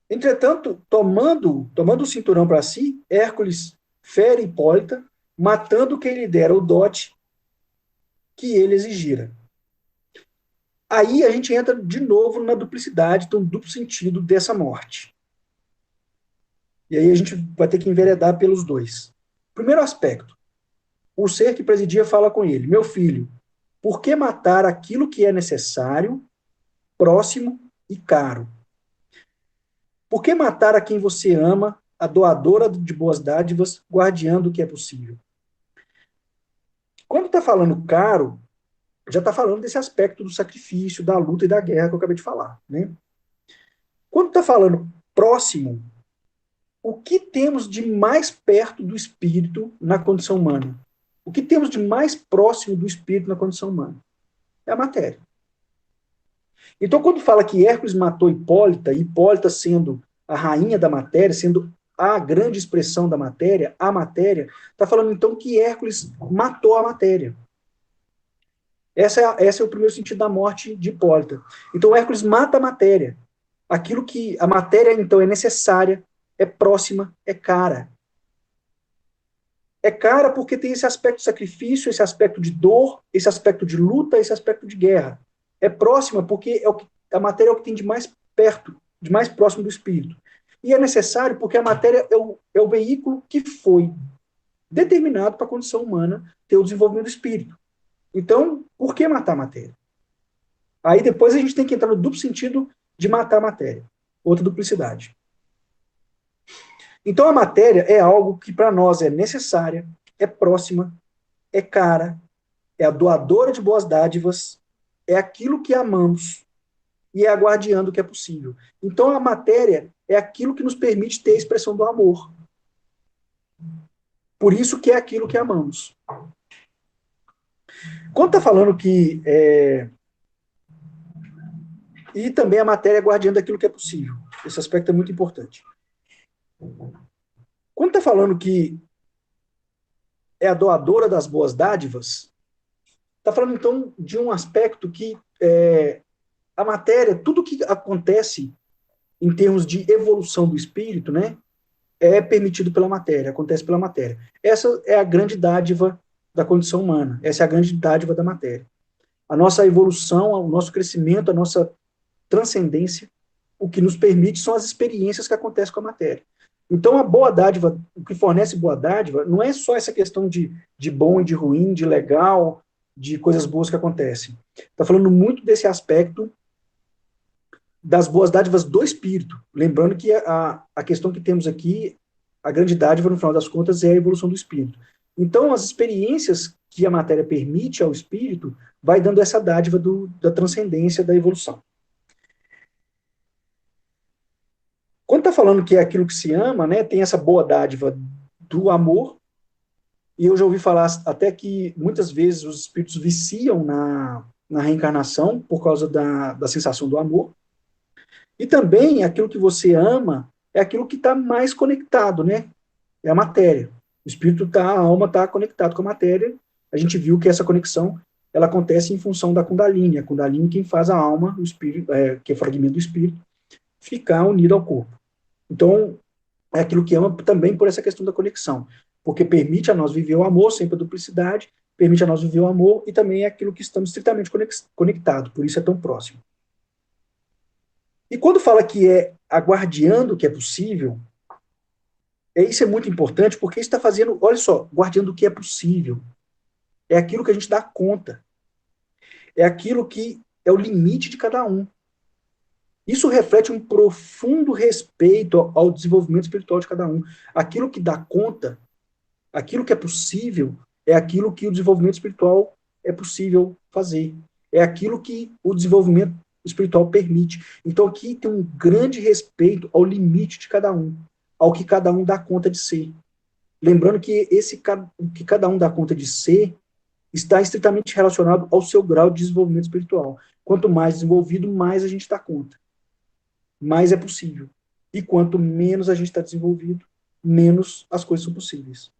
Entretanto, tomando o cinturão para si, Hércules fere Hipólita, matando quem lhe dera o dote que ele exigira. Aí a gente entra de novo na duplicidade, então duplo sentido dessa morte. E aí a gente vai ter que enveredar pelos dois. Primeiro aspecto. O ser que presidia fala com ele: meu filho, por que matar aquilo que é necessário, próximo e caro? Por que matar a quem você ama, a doadora de boas dádivas, guardiã do que é possível? Quando está falando caro, já está falando desse aspecto do sacrifício, da luta e da guerra que eu acabei de falar. Né? Quando está falando próximo, o que temos de mais perto do espírito na condição humana? O que temos de mais próximo do espírito na condição humana? É a matéria. Então, quando fala que Hércules matou Hipólita, Hipólita sendo a rainha da matéria, sendo a grande expressão da matéria, a matéria, está falando então que Hércules matou a matéria. Esse é o primeiro sentido da morte de Hipólita. Então, Hércules mata a matéria. Aquilo que a matéria, então, é necessária, é próxima, é cara. É cara porque tem esse aspecto de sacrifício, esse aspecto de dor, esse aspecto de luta, esse aspecto de guerra. É próxima porque a matéria é o que tem de mais perto, de mais próximo do espírito. E é necessário porque a matéria é o veículo que foi determinado para a condição humana ter o desenvolvimento do espírito. Então, por que matar a matéria? Aí depois a gente tem que entrar no duplo sentido de matar a matéria. Outra duplicidade. Então a matéria é algo que para nós é necessária, é próxima, é cara, é a doadora de boas dádivas, é aquilo que amamos e é a guardiã do que é possível. Então a matéria é aquilo que nos permite ter a expressão do amor. Por isso que é aquilo que amamos. Quando está falando que e também a matéria é guardiã daquilo que é possível. Esse aspecto é muito importante. Quando está falando que é a doadora das boas dádivas, está falando então de um aspecto que a matéria, tudo que acontece em termos de evolução do espírito, né, é permitido pela matéria, acontece pela matéria. Essa é a grande dádiva da condição humana, essa é a grande dádiva da matéria. A nossa evolução, o nosso crescimento, a nossa transcendência, o que nos permite são as experiências que acontecem com a matéria. Então, a boa dádiva, o que fornece boa dádiva, não é só essa questão de bom e de ruim, de legal, de coisas boas que acontecem. Está falando muito desse aspecto das boas dádivas do espírito. Lembrando que a questão que temos aqui, a grande dádiva, no final das contas, é a evolução do espírito. Então, as experiências que a matéria permite ao espírito vai dando essa dádiva da transcendência, da evolução. Quando está falando que é aquilo que se ama, né, tem essa boa dádiva do amor, e eu já ouvi falar até que muitas vezes os espíritos viciam na reencarnação por causa da sensação do amor. E também aquilo que você ama é aquilo que está mais conectado, né? É a matéria. O espírito tá, a alma está conectado com a matéria. A gente viu que essa conexão ela acontece em função da Kundalini. A Kundalini quem faz a alma, o espírito, que é fragmento do espírito, ficar unido ao corpo. Então, é aquilo que ama também por essa questão da conexão, porque permite a nós viver o amor sem a duplicidade, permite a nós viver o amor e também é aquilo que estamos estritamente conectados, por isso é tão próximo. E quando fala que é aguardiando o que é possível, isso é muito importante, porque isso está fazendo, olha só, guardiando o que é possível. É aquilo que a gente dá conta. É aquilo que é o limite de cada um. Isso reflete um profundo respeito ao desenvolvimento espiritual de cada um. Aquilo que dá conta, aquilo que é possível, é aquilo que o desenvolvimento espiritual é possível fazer. É aquilo que o desenvolvimento espiritual permite. Então aqui tem um grande respeito ao limite de cada um, ao que cada um dá conta de ser. Lembrando que o que cada um dá conta de ser está estritamente relacionado ao seu grau de desenvolvimento espiritual. Quanto mais desenvolvido, mais a gente dá conta. Mais é possível. E quanto menos a gente está desenvolvido, menos as coisas são possíveis.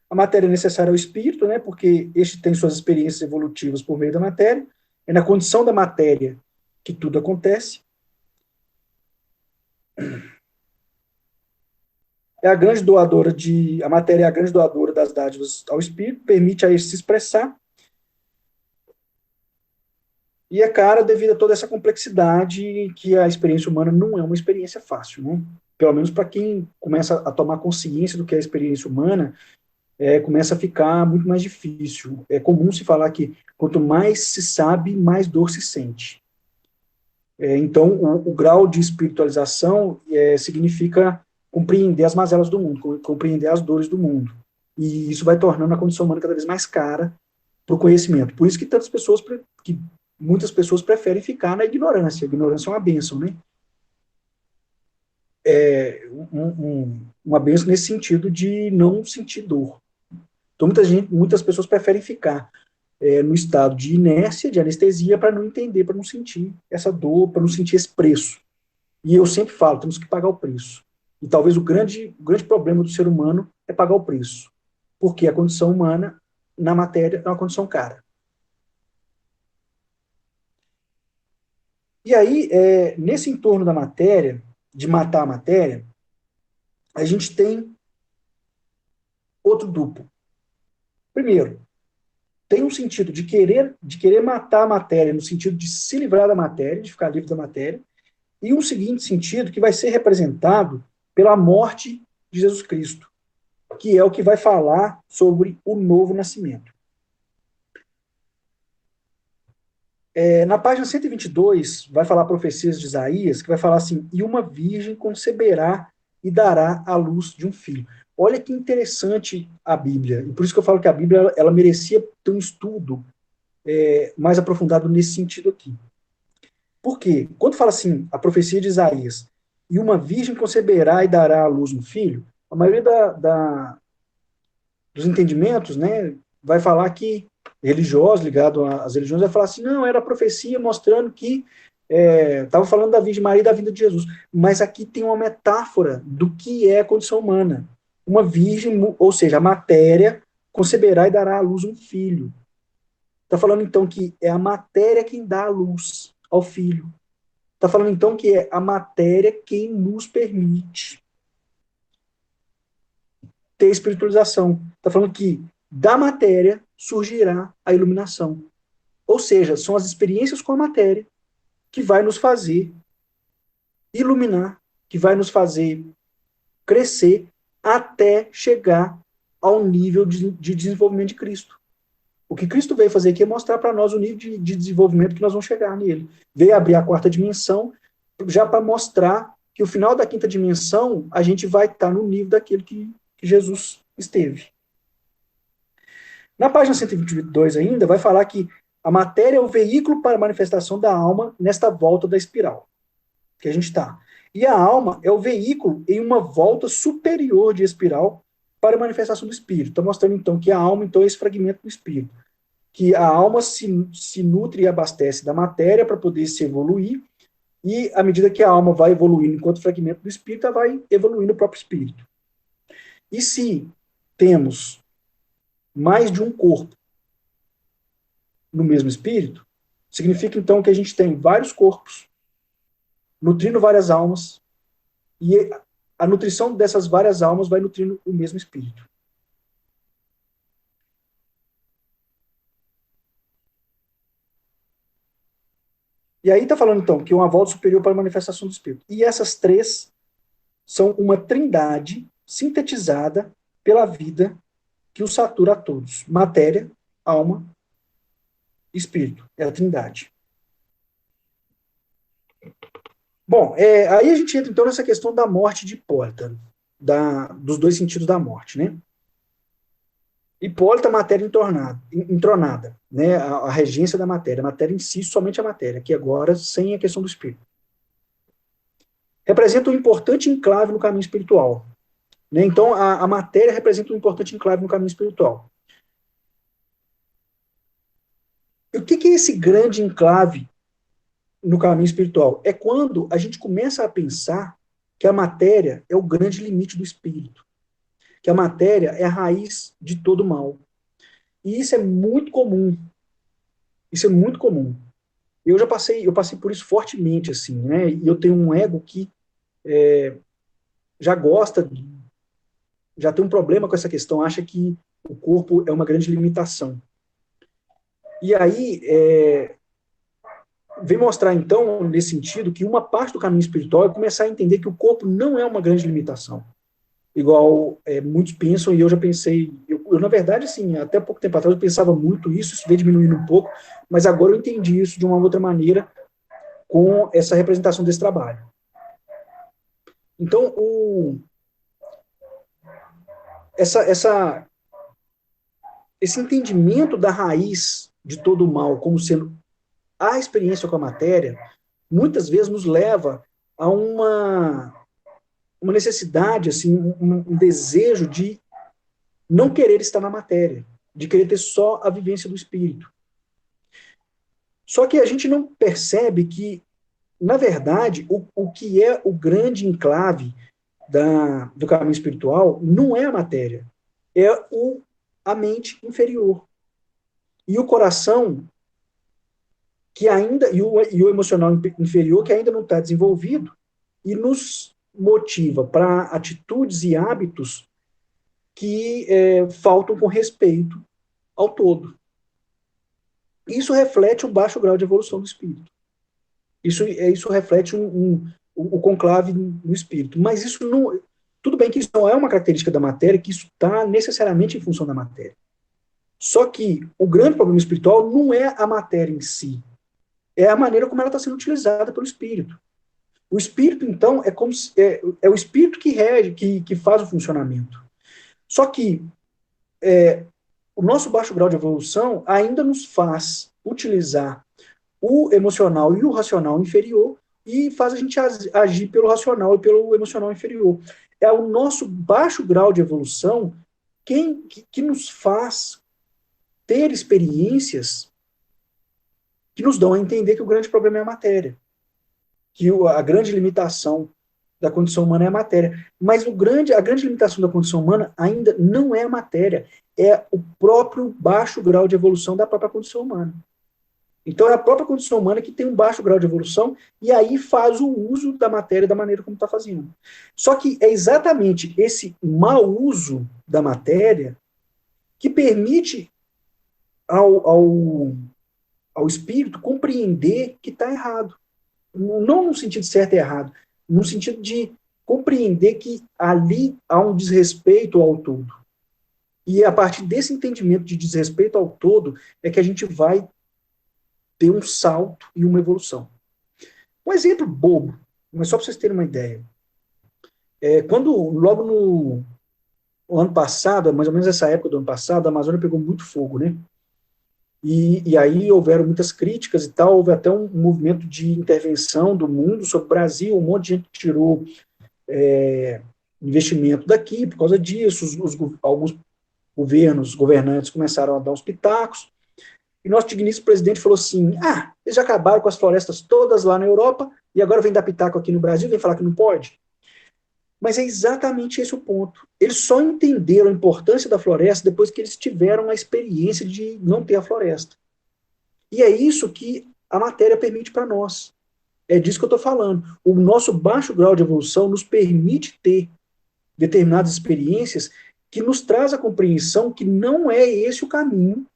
A matéria é necessária ao espírito, né, porque este tem suas experiências evolutivas por meio da matéria. É na condição da matéria que tudo acontece. É a grande doadora a matéria é a grande doadora das dádivas ao espírito, permite a ele se expressar. E é cara devido a toda essa complexidade que a experiência humana não é uma experiência fácil, né? Pelo menos para quem começa a tomar consciência do que é a experiência humana, começa a ficar muito mais difícil. É comum se falar que quanto mais se sabe, mais dor se sente. Então, o grau de espiritualização significa compreender as mazelas do mundo, compreender as dores do mundo. E isso vai tornando a condição humana cada vez mais cara para o conhecimento. Por isso que muitas pessoas preferem ficar na ignorância. A ignorância é uma bênção, né? Uma bênção nesse sentido de não sentir dor. Então, muitas pessoas preferem ficar no estado de inércia, de anestesia, para não entender, para não sentir essa dor, para não sentir esse preço. E eu sempre falo, temos que pagar o preço. E talvez o grande problema do ser humano é pagar o preço. Porque a condição humana na matéria é uma condição cara. E aí, nesse entorno da matéria, de matar a matéria, a gente tem outro duplo. Primeiro, tem um sentido de querer matar a matéria, no sentido de se livrar da matéria, de ficar livre da matéria, e um seguinte sentido que vai ser representado pela morte de Jesus Cristo, que é o que vai falar sobre o novo nascimento. Na página 122, vai falar profecias de Isaías, que vai falar assim, e uma virgem conceberá e dará à luz de um filho. Olha que interessante a Bíblia, e por isso que eu falo que a Bíblia ela merecia ter um estudo mais aprofundado nesse sentido aqui. Por quê? Quando fala assim, a profecia de Isaías, e uma virgem conceberá e dará à luz um filho, a maioria dos entendimentos, né, vai falar que religiosos, ligado às religiões, vai falar assim, não, era a profecia mostrando que estava falando da Virgem Maria e da vinda de Jesus. Mas aqui tem uma metáfora do que é a condição humana. Uma virgem, ou seja, a matéria, conceberá e dará à luz um filho. Está falando então que é a matéria quem dá a luz ao filho. Está falando então que é a matéria quem nos permite ter espiritualização. Está falando que da matéria surgirá a iluminação. Ou seja, são as experiências com a matéria que vai nos fazer iluminar, que vai nos fazer crescer até chegar ao nível de desenvolvimento de Cristo. O que Cristo veio fazer aqui é mostrar para nós o nível de desenvolvimento que nós vamos chegar nele. Veio abrir a quarta dimensão, já para mostrar que o final da quinta dimensão, a gente vai estar no nível daquele que Jesus esteve. Na página 122 ainda, vai falar que a matéria é o veículo para a manifestação da alma nesta volta da espiral que a gente está. E a alma é o veículo em uma volta superior de espiral para a manifestação do espírito. Está mostrando, então, que a alma então, é esse fragmento do espírito. Que a alma se nutre e abastece da matéria para poder se evoluir, e à medida que a alma vai evoluindo enquanto fragmento do espírito, ela vai evoluindo o próprio espírito. E se temos mais de um corpo no mesmo espírito, significa então que a gente tem vários corpos nutrindo várias almas, e a nutrição dessas várias almas vai nutrindo o mesmo espírito. E aí está falando então que uma volta superior para a manifestação do espírito. E essas três são uma trindade sintetizada pela vida que os satura a todos: matéria, alma, espírito. É a trindade. Bom, aí a gente entra então nessa questão da morte de Hipólita, dos dois sentidos da morte, né? Hipólita, matéria entronada, né? A regência da matéria, a matéria em si, somente a matéria, que agora sem a questão do espírito. Representa um importante enclave no caminho espiritual. Né? Então, a matéria representa um importante enclave no caminho espiritual. E o que é esse grande enclave no caminho espiritual? É quando a gente começa a pensar que a matéria é o grande limite do espírito, que a matéria é a raiz de todo mal. E isso é muito comum. Isso é muito comum. Eu passei por isso fortemente, assim, né? E eu tenho um ego que já gosta, já tem um problema com essa questão, acha que o corpo é uma grande limitação. E aí, vem mostrar, então, nesse sentido, que uma parte do caminho espiritual é começar a entender que o corpo não é uma grande limitação. Igual muitos pensam, e eu já pensei, eu, na verdade, assim, até pouco tempo atrás eu pensava muito isso veio diminuindo um pouco, mas agora eu entendi isso de uma outra maneira com essa representação desse trabalho. Então, esse entendimento da raiz de todo o mal como sendo a experiência com a matéria, muitas vezes nos leva a uma necessidade, assim, um desejo de não querer estar na matéria, de querer ter só a vivência do espírito. Só que a gente não percebe que, na verdade, o que é o grande enclave do caminho espiritual não é a matéria, é a mente inferior. e o coração que ainda e o emocional inferior que ainda não está desenvolvido e nos motiva para atitudes e hábitos que faltam com respeito ao todo. Isso reflete o baixo grau de evolução do espírito. Isso reflete o conclave no espírito. Mas isso não. Tudo bem que isso não é uma característica da matéria, que isso está necessariamente em função da matéria. Só que o grande problema espiritual não é a matéria em si, é a maneira como ela está sendo utilizada pelo espírito. O espírito, então, é como se, é o espírito que rege, que faz o funcionamento. Só que o nosso baixo grau de evolução ainda nos faz utilizar o emocional e o racional inferior e faz a gente agir pelo racional e pelo emocional inferior. É o nosso baixo grau de evolução que nos faz ter experiências que nos dão a entender que o grande problema é a matéria, que a grande limitação da condição humana é a matéria. Mas a grande limitação da condição humana ainda não é a matéria, é o próprio baixo grau de evolução da própria condição humana. Então é a própria condição humana que tem um baixo grau de evolução e aí faz o uso da matéria da maneira como está fazendo. Só que é exatamente esse mau uso da matéria que permite ao espírito compreender que está errado. Não no sentido de certo e errado, no sentido de compreender que ali há um desrespeito ao todo. E a partir desse entendimento de desrespeito ao todo é que a gente vai ter um salto e uma evolução. Um exemplo bobo, mas só para vocês terem uma ideia. Quando, logo no ano passado, mais ou menos essa época do ano passado, a Amazônia pegou muito fogo, né? E aí houveram muitas críticas e tal, houve até um movimento de intervenção do mundo sobre o Brasil, um monte de gente tirou investimento daqui por causa disso, alguns governantes começaram a dar uns pitacos, e nosso digníssimo presidente falou assim, eles já acabaram com as florestas todas lá na Europa, e agora vem dar pitaco aqui no Brasil, vem falar que não pode? Mas é exatamente esse o ponto. Eles só entenderam a importância da floresta depois que eles tiveram a experiência de não ter a floresta. E é isso que a matéria permite para nós. É disso que eu estou falando. O nosso baixo grau de evolução nos permite ter determinadas experiências que nos traz a compreensão que não é esse o caminho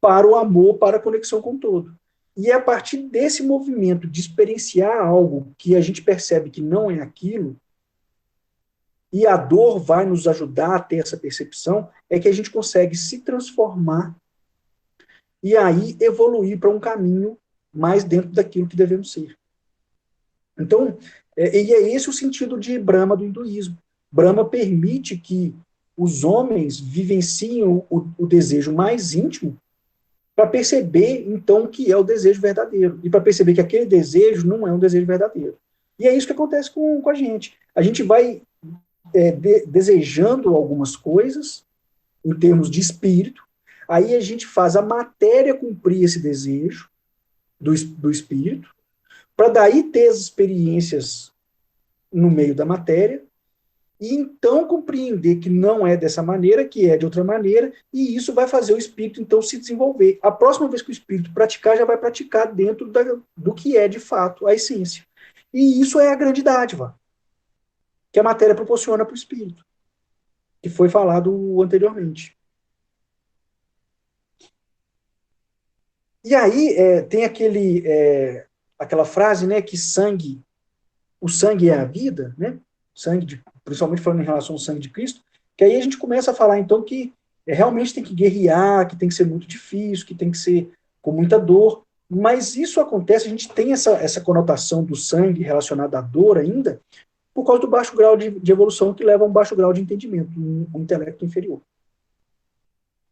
para o amor, para a conexão com o todo. E é a partir desse movimento de experienciar algo que a gente percebe que não é aquilo, e a dor vai nos ajudar a ter essa percepção, é que a gente consegue se transformar e aí evoluir para um caminho mais dentro daquilo que devemos ser. Então, e é esse o sentido de Brahma do hinduísmo. Brahma permite que os homens vivenciem o desejo mais íntimo para perceber, então, o que é o desejo verdadeiro. E para perceber que aquele desejo não é um desejo verdadeiro. E é isso que acontece com a gente. A gente vai desejando algumas coisas, em termos de espírito, aí a gente faz a matéria cumprir esse desejo do espírito, para daí ter as experiências no meio da matéria, e então compreender que não é dessa maneira, que é de outra maneira, e isso vai fazer o espírito, então, se desenvolver. A próxima vez que o espírito praticar, já vai praticar dentro do que é, de fato, a essência. E isso é a grande dádiva que a matéria proporciona para o espírito, que foi falado anteriormente. E aí tem aquela frase, né, que o sangue é a vida, né? Principalmente falando em relação ao sangue de Cristo, que aí a gente começa a falar, então, que realmente tem que guerrear, que tem que ser muito difícil, que tem que ser com muita dor, mas isso acontece, a gente tem essa conotação do sangue relacionada à dor ainda, por causa do baixo grau de evolução que leva a um baixo grau de entendimento, um intelecto inferior.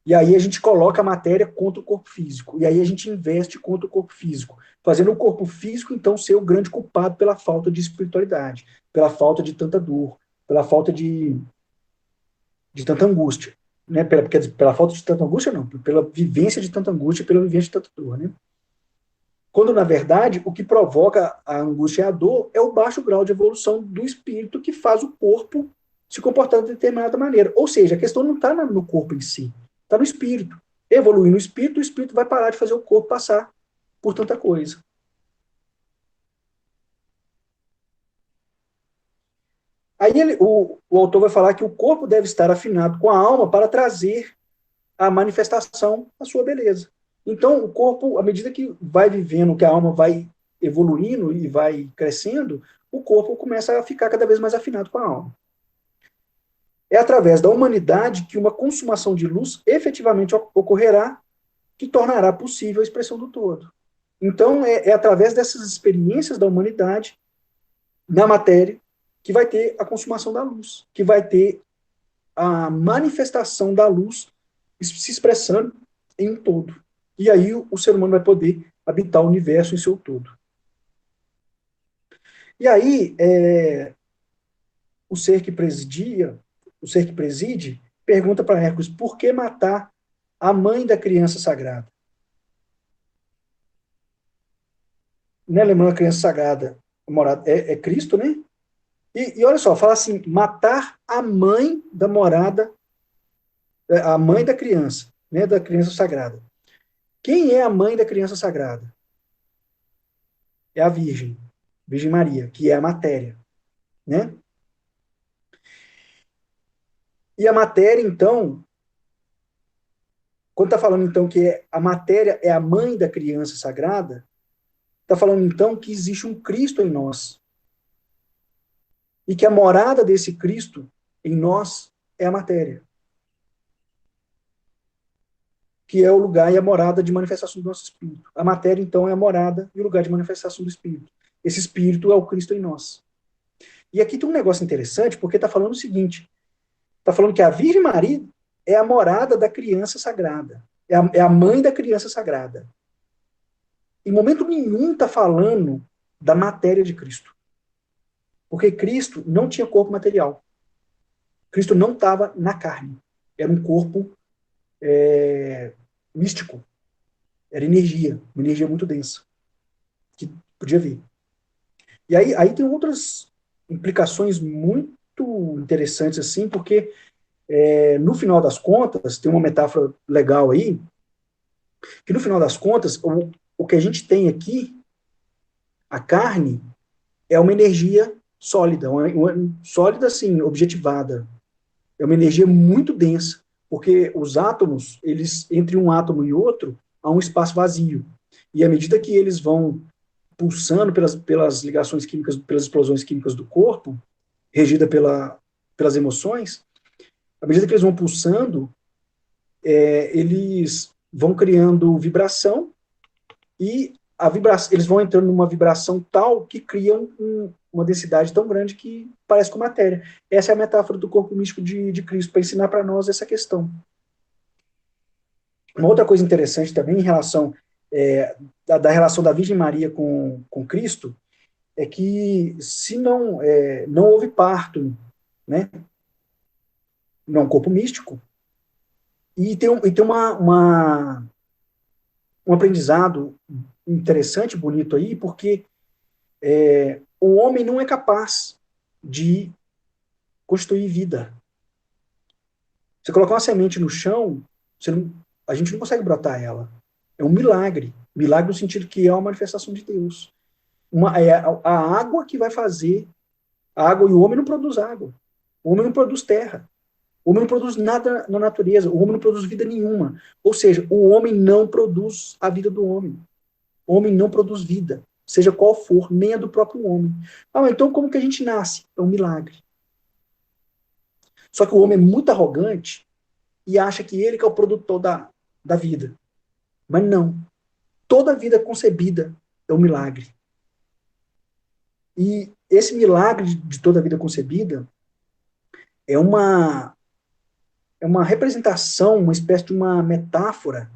E aí a gente coloca a matéria contra o corpo físico. E aí a gente investe contra o corpo físico, fazendo o corpo físico, então, ser o grande culpado pela falta de espiritualidade, pela falta de tanta dor, pela falta de tanta angústia. Né? Pela falta de tanta angústia, não, pela vivência de tanta angústia, pela vivência de tanta dor. Né? Quando, na verdade, o que provoca a angústia e a dor é o baixo grau de evolução do espírito que faz o corpo se comportar de determinada maneira. Ou seja, a questão não está no corpo em si, está no espírito. evoluir no espírito, o espírito vai parar de fazer o corpo passar por tanta coisa. Aí o autor vai falar que o corpo deve estar afinado com a alma para trazer a manifestação da sua beleza. Então, o corpo, à medida que vai vivendo, que a alma vai evoluindo e vai crescendo, o corpo começa a ficar cada vez mais afinado com a alma. É através da humanidade que uma consumação de luz efetivamente ocorrerá, que tornará possível a expressão do todo. Então, é através dessas experiências da humanidade na matéria que vai ter a consumação da luz, que vai ter a manifestação da luz se expressando em um todo. E aí o ser humano vai poder habitar o universo em seu todo. E aí, o ser que presidia, o ser que preside, pergunta para Hércules, por que matar a mãe da criança sagrada? Né, lembrando a criança sagrada, é Cristo, né? E olha só, fala assim, matar a mãe da morada, a mãe da criança, né, da criança sagrada. Quem é a mãe da criança sagrada? É a Virgem Maria, que é a matéria, né? E a matéria, então, quando está falando, então, que a matéria é a mãe da criança sagrada, está falando, então, que existe um Cristo em nós. E que a morada desse Cristo em nós é a matéria. Que é o lugar e a morada de manifestação do nosso espírito. A matéria, então, é a morada e o lugar de manifestação do espírito. Esse espírito é o Cristo em nós. E aqui tem um negócio interessante, porque está falando o seguinte: está falando que a Virgem Maria é a morada da criança sagrada. É a mãe da criança sagrada. Em momento nenhum está falando da matéria de Cristo. Porque Cristo não tinha corpo material. Cristo não estava na carne. Era um corpo místico. Era energia. Uma energia muito densa. Que podia vir. E aí tem outras implicações muito interessantes, assim, porque no final das contas, tem uma metáfora legal aí, que no final das contas, o que a gente tem aqui, a carne, é uma energia sólida, sólida assim, objetivada. É uma energia muito densa, porque os átomos, eles entre um átomo e outro, há um espaço vazio. E à medida que eles vão pulsando pelas ligações químicas, pelas explosões químicas do corpo, regida pelas emoções, à medida que eles vão pulsando, eles vão criando vibração e eles vão entrando numa vibração tal que criam uma densidade tão grande que parece com matéria. Essa é a metáfora do corpo místico de Cristo, para ensinar para nós essa questão. Uma outra coisa interessante também em relação da relação da Virgem Maria com Cristo é que se não houve parto, né, não é um corpo místico, e tem um aprendizado interessante, bonito aí, porque o homem não é capaz de constituir vida. Você colocar uma semente no chão, a gente não consegue brotar ela. É um milagre. Milagre no sentido que é uma manifestação de Deus. É a água que vai fazer. A água, e o homem não produz água. O homem não produz terra. O homem não produz nada na natureza. O homem não produz vida nenhuma. Ou seja, o homem não produz a vida do homem. O homem não produz vida, seja qual for, nem a do próprio homem. Ah, então como que a gente nasce? É um milagre. Só que o homem é muito arrogante e acha que ele que é o produtor da vida. Mas não. Toda vida concebida é um milagre. E esse milagre de toda a vida concebida é uma representação, uma espécie de uma metáfora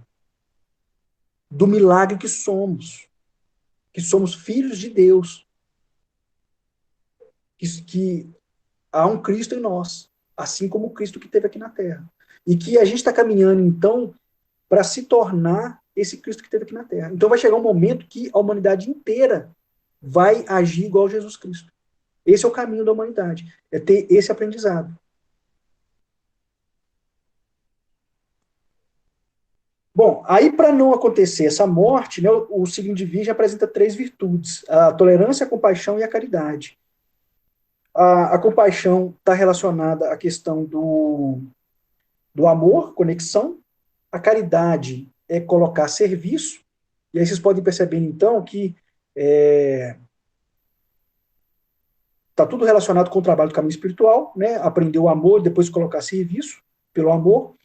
do milagre que somos filhos de Deus, que há um Cristo em nós, assim como o Cristo que esteve aqui na Terra. E que a gente está caminhando, então, para se tornar esse Cristo que esteve aqui na Terra. Então vai chegar um momento que a humanidade inteira vai agir igual a Jesus Cristo. Esse é o caminho da humanidade, é ter esse aprendizado. Bom, aí para não acontecer essa morte, né, o signo de Virgem apresenta três virtudes: a tolerância, a compaixão e a caridade. A compaixão está relacionada à questão do amor, conexão. A caridade é colocar serviço. E aí vocês podem perceber, então, que está tudo relacionado com o trabalho do caminho espiritual, né? Aprender o amor, depois colocar serviço pelo amor.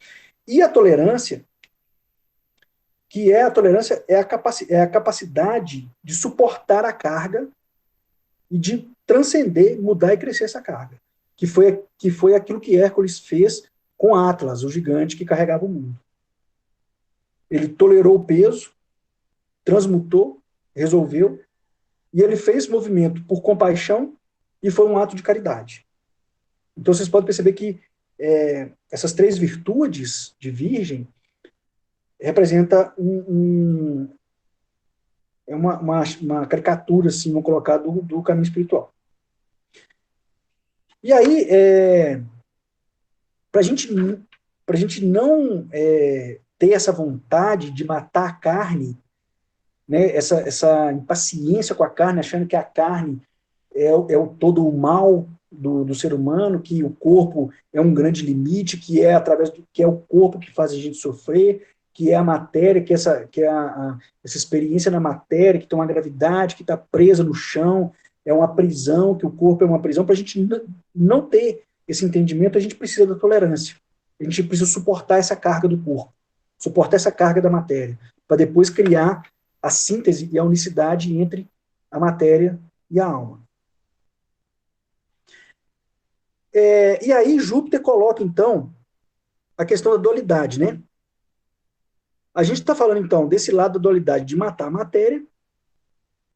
E a tolerância, que é a tolerância, é a capacidade de suportar a carga e de transcender, mudar e crescer essa carga. Que foi aquilo que Hércules fez com Atlas, o gigante que carregava o mundo. Ele tolerou o peso, transmutou, resolveu, e ele fez esse movimento por compaixão e foi um ato de caridade. Então vocês podem perceber que essas três virtudes de Virgem representa uma caricatura, assim, vamos colocar, do caminho espiritual. E aí, para a gente não ter essa vontade de matar a carne, né, essa impaciência com a carne, achando que a carne é todo o mal do ser humano, que o corpo é um grande limite, que é que é o corpo que faz a gente sofrer, que é a matéria, que é essa experiência na matéria, que tem uma gravidade, que está presa no chão, é uma prisão, que o corpo é uma prisão. Para a gente não ter esse entendimento, a gente precisa da tolerância. A gente precisa suportar essa carga do corpo, suportar essa carga da matéria, para depois criar a síntese e a unicidade entre a matéria e a alma. E aí Júpiter coloca, então, a questão da dualidade, né? A gente está falando, então, desse lado da dualidade de matar a matéria,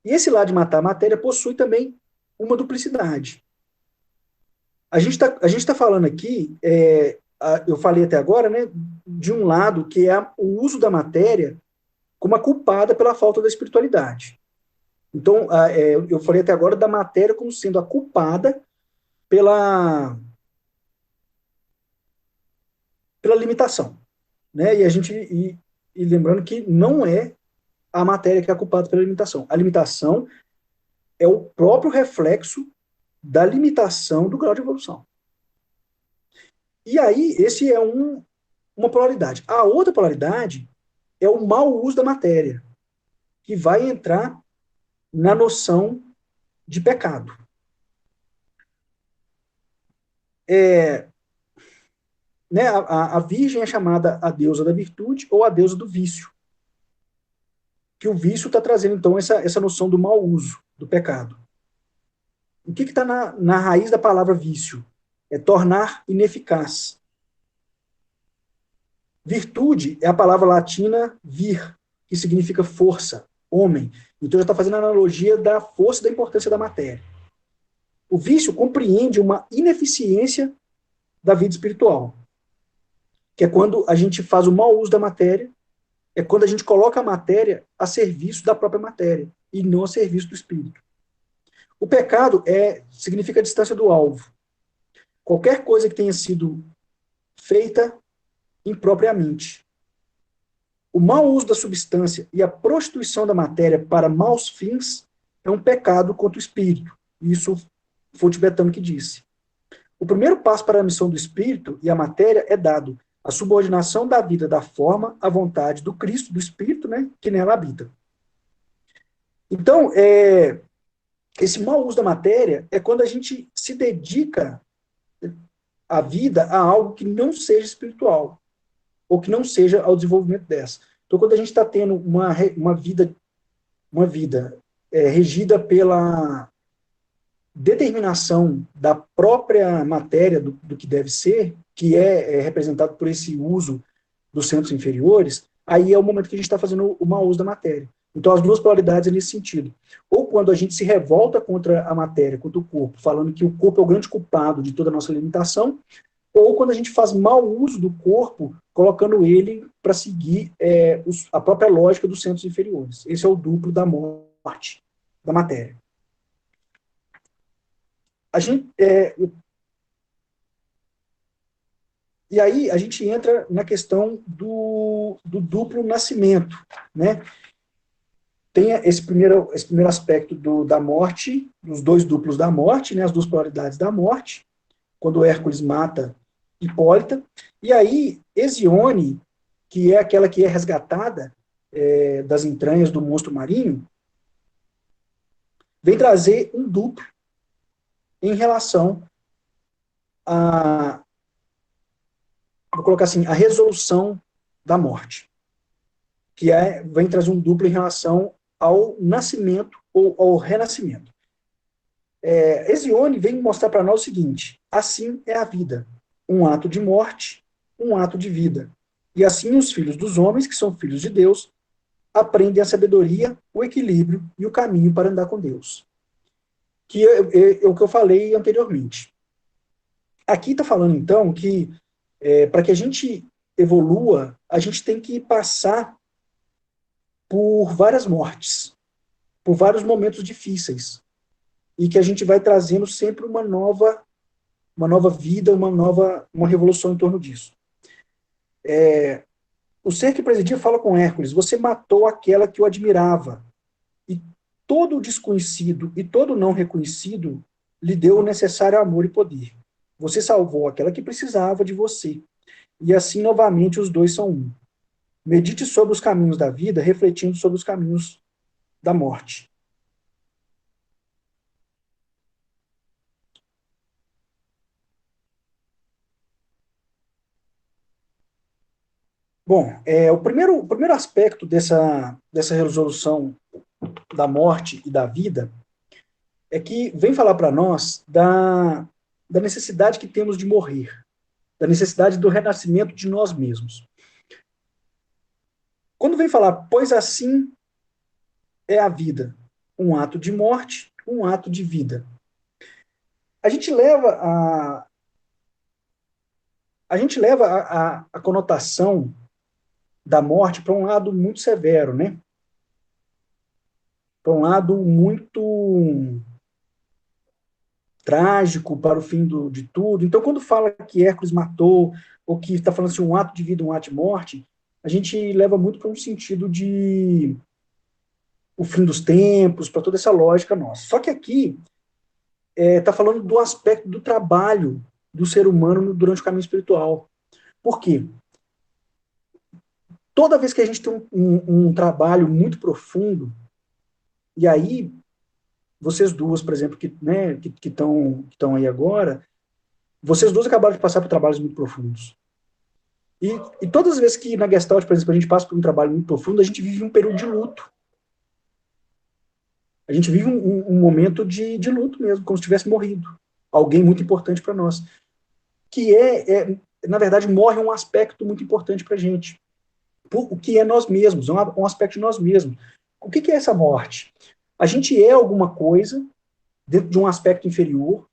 e esse lado de matar a matéria possui também uma duplicidade. A gente tá falando aqui, eu falei até agora, né, de um lado que é o uso da matéria como a culpada pela falta da espiritualidade. Então, eu falei até agora da matéria como sendo a culpada pela limitação, né? E lembrando que não é a matéria que é culpada pela limitação. A limitação é o próprio reflexo da limitação do grau de evolução. E aí, esse é uma polaridade. A outra polaridade é o mau uso da matéria, que vai entrar na noção de pecado. Né, a Virgem é chamada a deusa da virtude ou a deusa do vício. Que o vício está trazendo, então, essa noção do mau uso, do pecado. O que está na raiz da palavra vício? É tornar ineficaz. Virtude é a palavra latina vir, que significa força, homem. Então já está fazendo a analogia da força e da importância da matéria. O vício compreende uma ineficiência da vida espiritual, que é quando a gente faz o mau uso da matéria, é quando a gente coloca a matéria a serviço da própria matéria e não a serviço do espírito. O pecado significa a distância do alvo. Qualquer coisa que tenha sido feita impropriamente. O mau uso da substância e a prostituição da matéria para maus fins é um pecado contra o espírito. Isso foi o tibetano que disse. O primeiro passo para a missão do espírito e a matéria é dado a subordinação da vida da forma à vontade do Cristo, do espírito, né, que nela habita. Então, esse mau uso da matéria é quando a gente se dedica a vida a algo que não seja espiritual, ou que não seja ao desenvolvimento dessa. Então, quando a gente está tendo uma vida regida pela determinação da própria matéria do que deve ser, que é representado por esse uso dos centros inferiores, aí é o momento que a gente está fazendo o mau uso da matéria. Então, as duas polaridades é nesse sentido. Ou quando a gente se revolta contra a matéria, contra o corpo, falando que o corpo é o grande culpado de toda a nossa limitação, ou quando a gente faz mau uso do corpo, colocando ele para seguir a própria lógica dos centros inferiores. Esse é o duplo da morte da matéria. A gente, E aí a gente entra na questão do duplo nascimento, né? Tem esse primeiro aspecto da morte, dos dois duplos da morte, né? As duas polaridades da morte, quando Hércules mata Hipólita. E aí, Hesione, que é aquela que é resgatada das entranhas do monstro marinho, vem trazer um duplo em relação a, vou colocar assim, a resolução da morte, que vem trazer um duplo em relação ao nascimento ou ao renascimento. Hesione vem mostrar para nós o seguinte: assim é a vida, um ato de morte, um ato de vida. E assim os filhos dos homens, que são filhos de Deus, aprendem a sabedoria, o equilíbrio e o caminho para andar com Deus. Que é o que eu falei anteriormente. Aqui está falando, então, que para que a gente evolua, a gente tem que passar por várias mortes, por vários momentos difíceis, e que a gente vai trazendo sempre uma nova vida, uma revolução em torno disso. O ser que presidia fala com Hércules: você matou aquela que o admirava, e todo o desconhecido e todo o não reconhecido lhe deu o necessário amor e poder. Você salvou aquela que precisava de você, e assim novamente os dois são um. Medite sobre os caminhos da vida, refletindo sobre os caminhos da morte. Bom, o primeiro aspecto dessa resolução da morte e da vida é que vem falar para nós da necessidade que temos de morrer, da necessidade do renascimento de nós mesmos. Quando vem falar, pois assim é a vida, um ato de morte, um ato de vida. A gente leva a conotação da morte para um lado muito severo, né? Para um lado muito trágico para o fim de tudo. Então, quando fala que Hércules matou, ou que está falando assim, um ato de vida, um ato de morte, a gente leva muito para um sentido de o fim dos tempos, para toda essa lógica nossa. Só que aqui está falando do aspecto do trabalho do ser humano durante o caminho espiritual. Por quê? Toda vez que a gente tem um trabalho muito profundo, e aí vocês duas, por exemplo, que estão aí agora, vocês duas acabaram de passar por trabalhos muito profundos. E, e todas as vezes que na Gestalt, por exemplo, a gente passa por um trabalho muito profundo, a gente vive um período de luto. A gente vive um momento de luto mesmo, como se tivesse morrido. Alguém muito importante para nós. Que na verdade, morre um aspecto muito importante para a gente. O que é nós mesmos, um aspecto de nós mesmos. O que é essa morte? A gente é alguma coisa dentro de um aspecto inferior.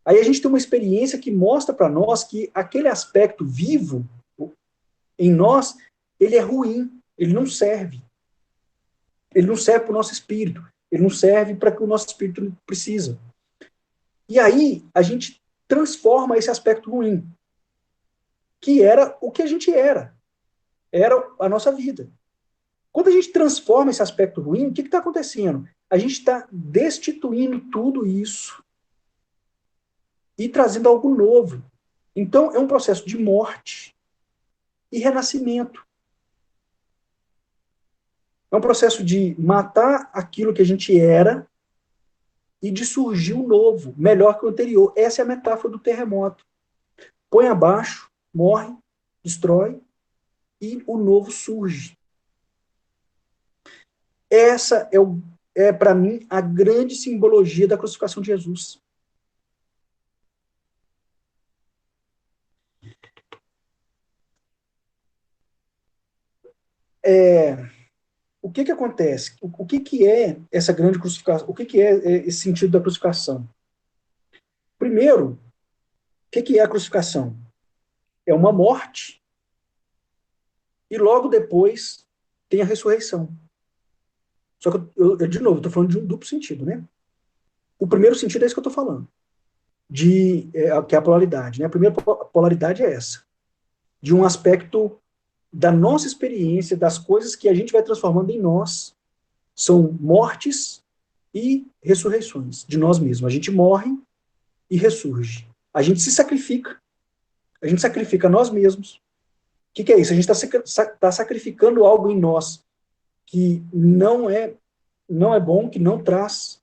Aí a gente tem uma experiência que mostra para nós que aquele aspecto vivo em nós, ele é ruim, ele não serve. Ele não serve para o nosso espírito, ele não serve para o que o nosso espírito precisa. E aí a gente transforma esse aspecto ruim, que era o que a gente era a nossa vida. Quando a gente transforma esse aspecto ruim, o que está acontecendo? A gente está destituindo tudo isso e trazendo algo novo. Então, é um processo de morte e renascimento. É um processo de matar aquilo que a gente era e de surgir um novo, melhor que o anterior. Essa é a metáfora do terremoto. Põe abaixo, morre, destrói e o novo surge. Essa para mim, a grande simbologia da crucificação de Jesus. O que acontece? O que é essa grande crucificação? O que é esse sentido da crucificação? Primeiro, o que é a crucificação? É uma morte e logo depois tem a ressurreição. Só que de novo, estou falando de um duplo sentido, né? O primeiro sentido é isso que eu estou falando, que é a polaridade, né? A primeira polaridade é essa. de um aspecto da nossa experiência, das coisas que a gente vai transformando em nós. São mortes e ressurreições de nós mesmos. A gente morre e ressurge. A gente se sacrifica. A gente sacrifica nós mesmos. O que é isso? A gente está sacrificando algo em nós que não é bom, que não traz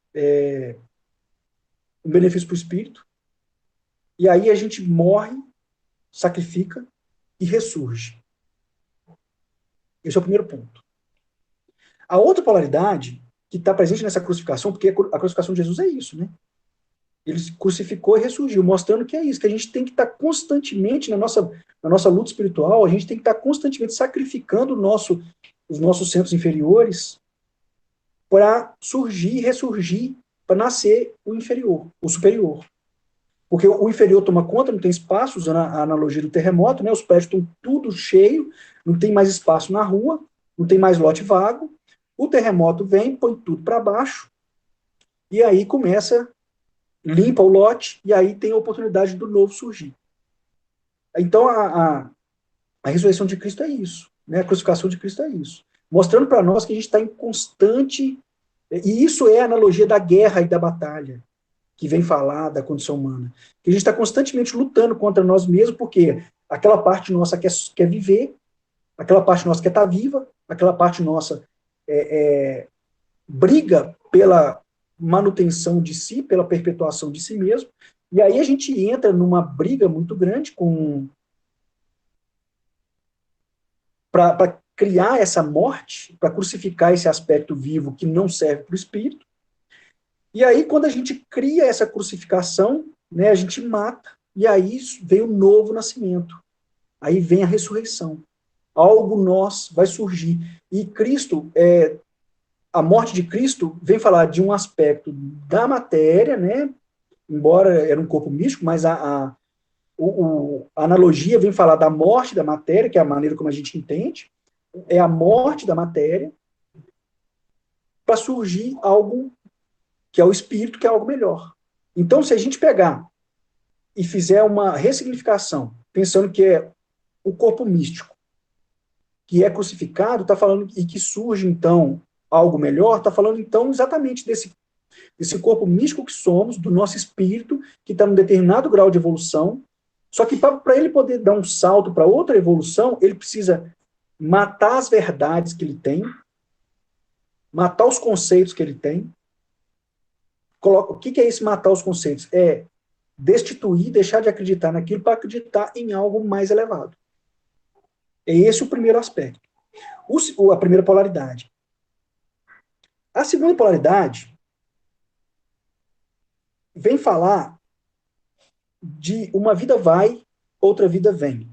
um benefício para o espírito. E aí a gente morre, sacrifica e ressurge. Esse é o primeiro ponto. A outra polaridade que está presente nessa crucificação, porque a crucificação de Jesus é isso, né? Ele se crucificou e ressurgiu, mostrando que é isso, que a gente tem que estar constantemente, na nossa luta espiritual, a gente tem que estar constantemente sacrificando os nossos centros inferiores para surgir e ressurgir, para nascer o inferior, o superior. Porque o inferior toma conta, não tem espaço, usando a analogia do terremoto, né? Os prédios estão tudo cheio, não tem mais espaço na rua, não tem mais lote vago, o terremoto vem, põe tudo para baixo, e aí limpa o lote, e aí tem a oportunidade do novo surgir. Então, a ressurreição de Cristo é isso, né? A crucificação de Cristo é isso. Mostrando para nós que a gente está em constante... E isso é a analogia da guerra e da batalha, que vem falar da condição humana. Que a gente está constantemente lutando contra nós mesmos, porque aquela parte nossa quer viver, aquela parte nossa quer estar viva, aquela parte nossa briga pela manutenção de si, pela perpetuação de si mesmo, e aí a gente entra numa briga muito grande para criar essa morte, para crucificar esse aspecto vivo que não serve para o espírito. E aí, quando a gente cria essa crucificação, né, a gente mata, e aí vem o novo nascimento. Aí vem a ressurreição. Algo nós vai surgir. E Cristo, a morte de Cristo, vem falar de um aspecto da matéria, né, embora era um corpo místico, mas a analogia vem falar da morte da matéria, que é a maneira como a gente entende, é a morte da matéria, para surgir algo que é o espírito, que é algo melhor. Então, se a gente pegar e fizer uma ressignificação, pensando que é o corpo místico, que é crucificado, está falando, e que surge, então, algo melhor, está falando, então, exatamente desse corpo místico que somos, do nosso espírito, que está num determinado grau de evolução, só que para ele poder dar um salto para outra evolução, ele precisa matar as verdades que ele tem, matar os conceitos que ele tem. O que é esse matar os conceitos? É destituir, deixar de acreditar naquilo para acreditar em algo mais elevado. É esse o primeiro aspecto. A primeira polaridade. A segunda polaridade vem falar de uma vida vai, outra vida vem.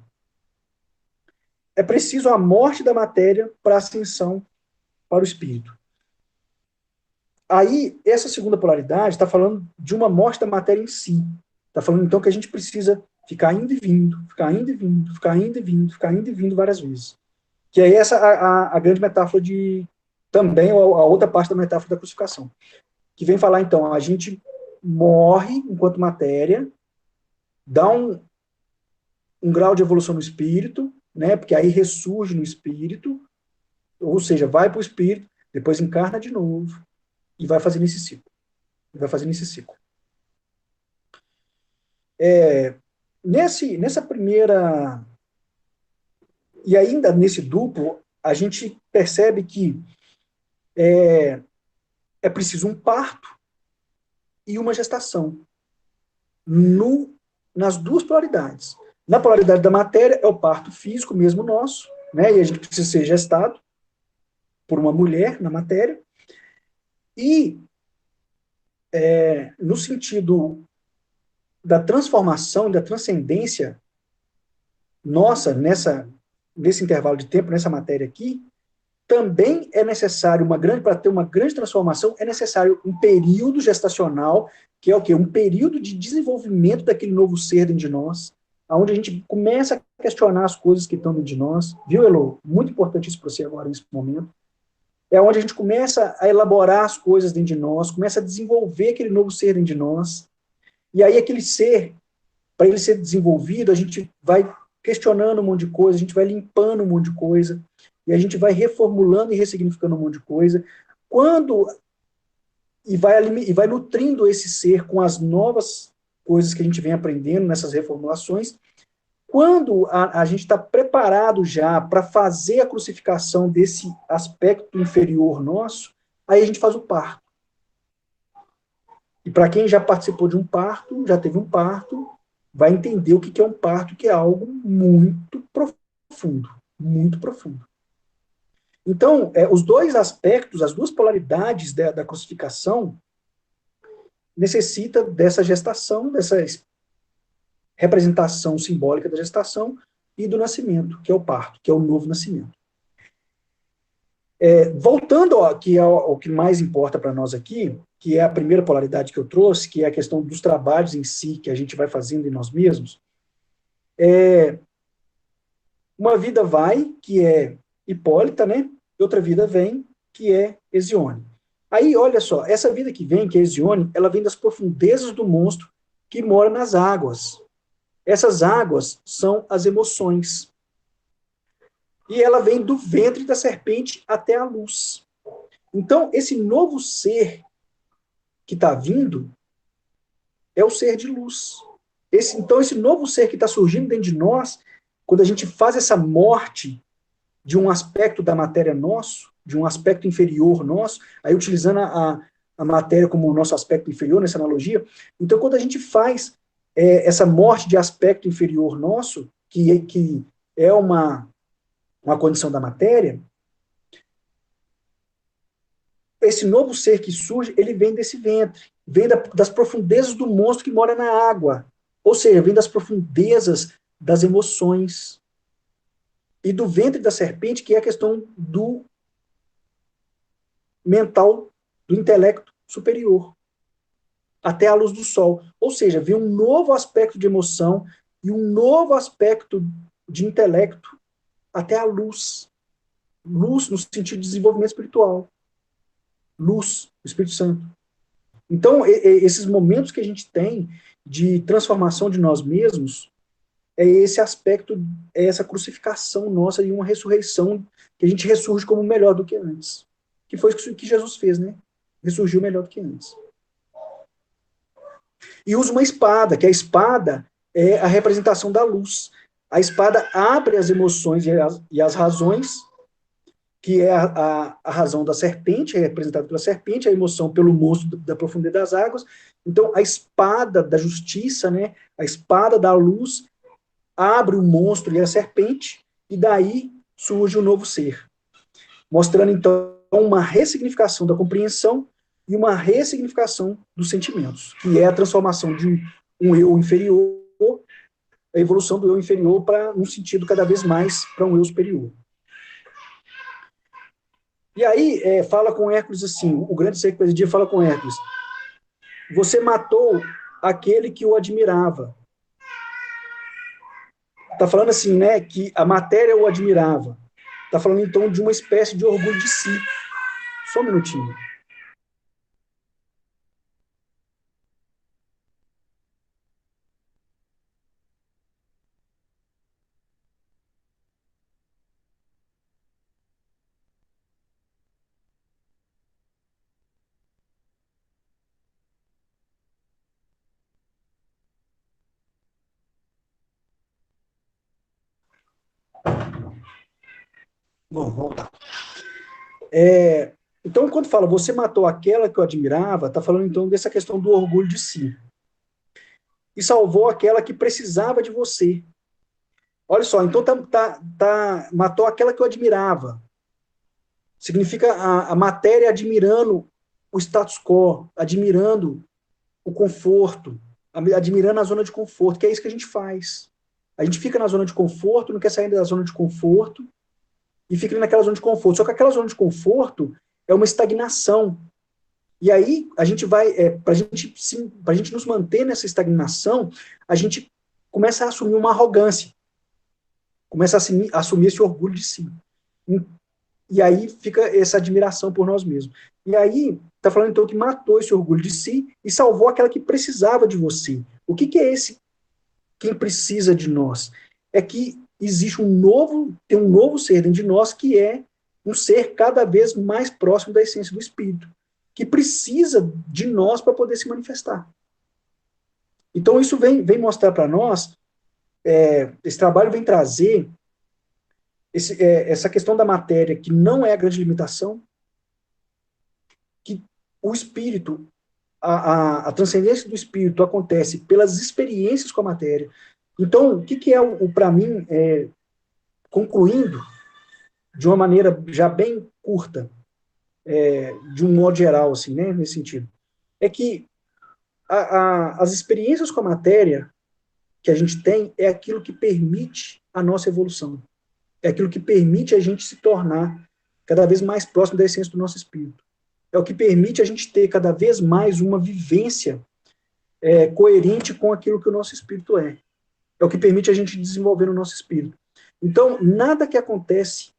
É preciso a morte da matéria para a ascensão para o espírito. Aí, essa segunda polaridade está falando de uma morte da matéria em si. Está falando, então, que a gente precisa ficar indo e vindo, ficar indo e vindo, ficar indo e vindo, ficar indo e vindo várias vezes. Que é essa a grande metáfora também a outra parte da metáfora da crucificação. Que vem falar, então, a gente morre enquanto matéria, dá um grau de evolução no espírito, né, porque aí ressurge no espírito, ou seja, vai para o espírito, depois encarna de novo, e vai fazendo esse ciclo. Nessa primeira... E ainda nesse duplo, a gente percebe que é preciso um parto e uma gestação. Nas duas polaridades. Na polaridade da matéria, é o parto físico mesmo nosso, né? E a gente precisa ser gestado por uma mulher na matéria. E no sentido da transformação, da transcendência nossa nesse intervalo de tempo, nessa matéria aqui, também é necessário para ter uma grande transformação, é necessário um período gestacional, que é o quê? Um período de desenvolvimento daquele novo ser dentro de nós, onde a gente começa a questionar as coisas que estão dentro de nós. Viu, Elo? Muito importante isso para você agora, nesse momento. É onde a gente começa a elaborar as coisas dentro de nós, começa a desenvolver aquele novo ser dentro de nós. E aí aquele ser, para ele ser desenvolvido, a gente vai questionando um monte de coisa, a gente vai limpando um monte de coisa, e a gente vai reformulando e ressignificando um monte de coisa. Quando e vai nutrindo esse ser com as novas coisas que a gente vem aprendendo nessas reformulações. Quando a gente está preparado já para fazer a crucificação desse aspecto inferior nosso, aí a gente faz o parto. E para quem já participou de um parto, já teve um parto, vai entender o que é um parto, que é algo muito profundo, muito profundo. Então, os dois aspectos, as duas polaridades da crucificação, necessita dessa gestação, dessa representação simbólica da gestação e do nascimento, que é o parto, que é o novo nascimento. Voltando ao que mais importa para nós aqui, que é a primeira polaridade que eu trouxe, que é a questão dos trabalhos em si, que a gente vai fazendo em nós mesmos, uma vida vai, que é Hipólita, né? E outra vida vem, que é Hesione. Aí, olha só, essa vida que vem, que é Hesione, ela vem das profundezas do monstro que mora nas águas. Essas águas são as emoções. E ela vem do ventre da serpente até a luz. Então, esse novo ser que está vindo é o ser de luz. Então, esse novo ser que está surgindo dentro de nós, quando a gente faz essa morte de um aspecto da matéria nosso, de um aspecto inferior nosso, aí utilizando a matéria como o nosso aspecto inferior, nessa analogia, então quando a gente faz essa morte de aspecto inferior nosso, que é uma condição da matéria, esse novo ser que surge, ele vem desse ventre, vem das profundezas do monstro que mora na água, ou seja, vem das profundezas das emoções, e do ventre da serpente, que é a questão do mental, do intelecto superior, até a luz do sol. Ou seja, vem um novo aspecto de emoção e um novo aspecto de intelecto até a luz. Luz no sentido de desenvolvimento espiritual. Luz, o Espírito Santo. Então, esses momentos que a gente tem de transformação de nós mesmos, é esse aspecto, é essa crucificação nossa e uma ressurreição, que a gente ressurge como melhor do que antes. Que foi isso que Jesus fez, né? Ressurgiu melhor do que antes. E usa uma espada, que a espada é a representação da luz. A espada abre as emoções e as razões, que é a razão da serpente, é representada pela serpente, a emoção pelo monstro da profundidade das águas. Então, a espada da justiça, né? A espada da luz, abre o monstro e a serpente, e daí surge um novo ser. Mostrando, então, uma ressignificação da compreensão e uma ressignificação dos sentimentos, que é a transformação de um eu inferior, a evolução do eu inferior para um sentido cada vez mais para um eu superior. E aí, fala com Hércules assim, o grande ser que presidia fala com Hércules, você matou aquele que o admirava. Está falando assim, né, que a matéria o admirava. Está falando, então, de uma espécie de orgulho de si. Só um minutinho. Bom, vamos lá. Então, quando fala, você matou aquela que eu admirava, está falando, então, dessa questão do orgulho de si. E salvou aquela que precisava de você. Olha só, então matou aquela que eu admirava. Significa a matéria admirando o status quo, admirando o conforto, admirando a zona de conforto, que é isso que a gente faz. A gente fica na zona de conforto, não quer sair da zona de conforto, e fica naquela zona de conforto. Só que aquela zona de conforto é uma estagnação. E aí, a gente vai, para a gente nos manter nessa estagnação, a gente começa a assumir uma arrogância, começa a assumir esse orgulho de si. E aí fica essa admiração por nós mesmos. E aí, está falando então que matou esse orgulho de si e salvou aquela que precisava de você. O que é esse quem precisa de nós? é que existe tem um novo ser dentro de nós que é um ser cada vez mais próximo da essência do espírito, que precisa de nós para poder se manifestar. Então isso vem mostrar para nós, esse trabalho vem trazer essa questão da matéria, que não é a grande limitação, que o espírito, a transcendência do espírito acontece pelas experiências com a matéria. Então, o que é para mim, concluindo, de uma maneira já bem curta, de um modo geral, assim, né, nesse sentido, é que as experiências com a matéria que a gente tem é aquilo que permite a nossa evolução. É aquilo que permite a gente se tornar cada vez mais próximo da essência do nosso espírito. É o que permite a gente ter cada vez mais uma vivência coerente com aquilo que o nosso espírito é. É o que permite a gente desenvolver no nosso espírito. Então, nada que acontece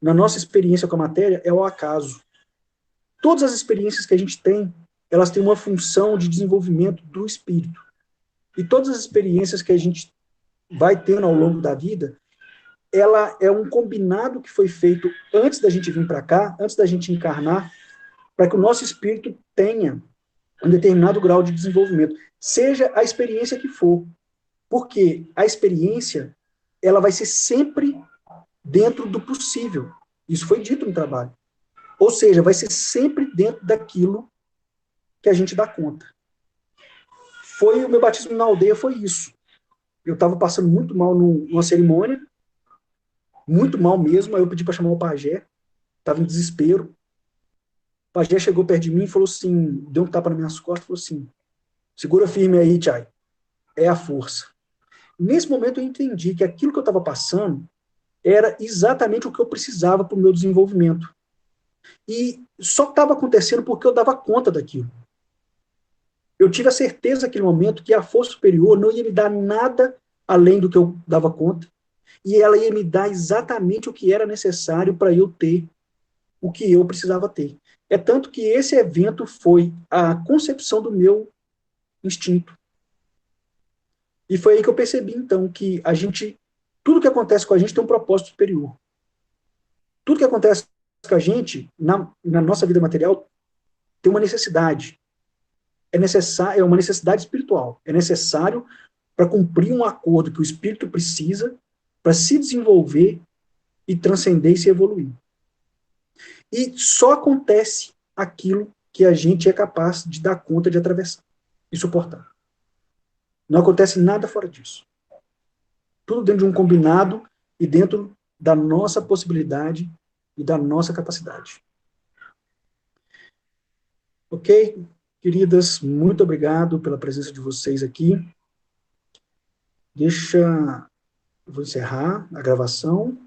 na nossa experiência com a matéria é o acaso. Todas as experiências que a gente tem, elas têm uma função de desenvolvimento do espírito. E todas as experiências que a gente vai tendo ao longo da vida, ela é um combinado que foi feito antes da gente vir para cá, antes da gente encarnar, para que o nosso espírito tenha um determinado grau de desenvolvimento, seja a experiência que for. Porque a experiência, ela vai ser sempre dentro do possível. Isso foi dito no trabalho. Ou seja, vai ser sempre dentro daquilo que a gente dá conta. O meu batismo na aldeia foi isso. Eu estava passando muito mal numa cerimônia, muito mal mesmo, aí eu pedi para chamar o pajé, estava em desespero. O pajé chegou perto de mim e falou assim, deu um tapa nas minhas costas e falou assim, segura firme aí, Tchai, é a força. Nesse momento eu entendi que aquilo que eu estava passando era exatamente o que eu precisava para o meu desenvolvimento. E só estava acontecendo porque eu dava conta daquilo. Eu tive a certeza naquele momento que a força superior não ia me dar nada além do que eu dava conta, e ela ia me dar exatamente o que era necessário para eu ter o que eu precisava ter. É tanto que esse evento foi a concepção do meu instinto. E foi aí que eu percebi, então, que tudo que acontece com a gente tem um propósito superior. Tudo que acontece com a gente, na nossa vida material, tem uma necessidade. É uma necessidade espiritual. É necessário para cumprir um acordo que o espírito precisa para se desenvolver e transcender e se evoluir. E só acontece aquilo que a gente é capaz de dar conta de atravessar e suportar. Não acontece nada fora disso. Tudo dentro de um combinado e dentro da nossa possibilidade e da nossa capacidade. Ok? Queridas, muito obrigado pela presença de vocês aqui. Eu vou encerrar a gravação.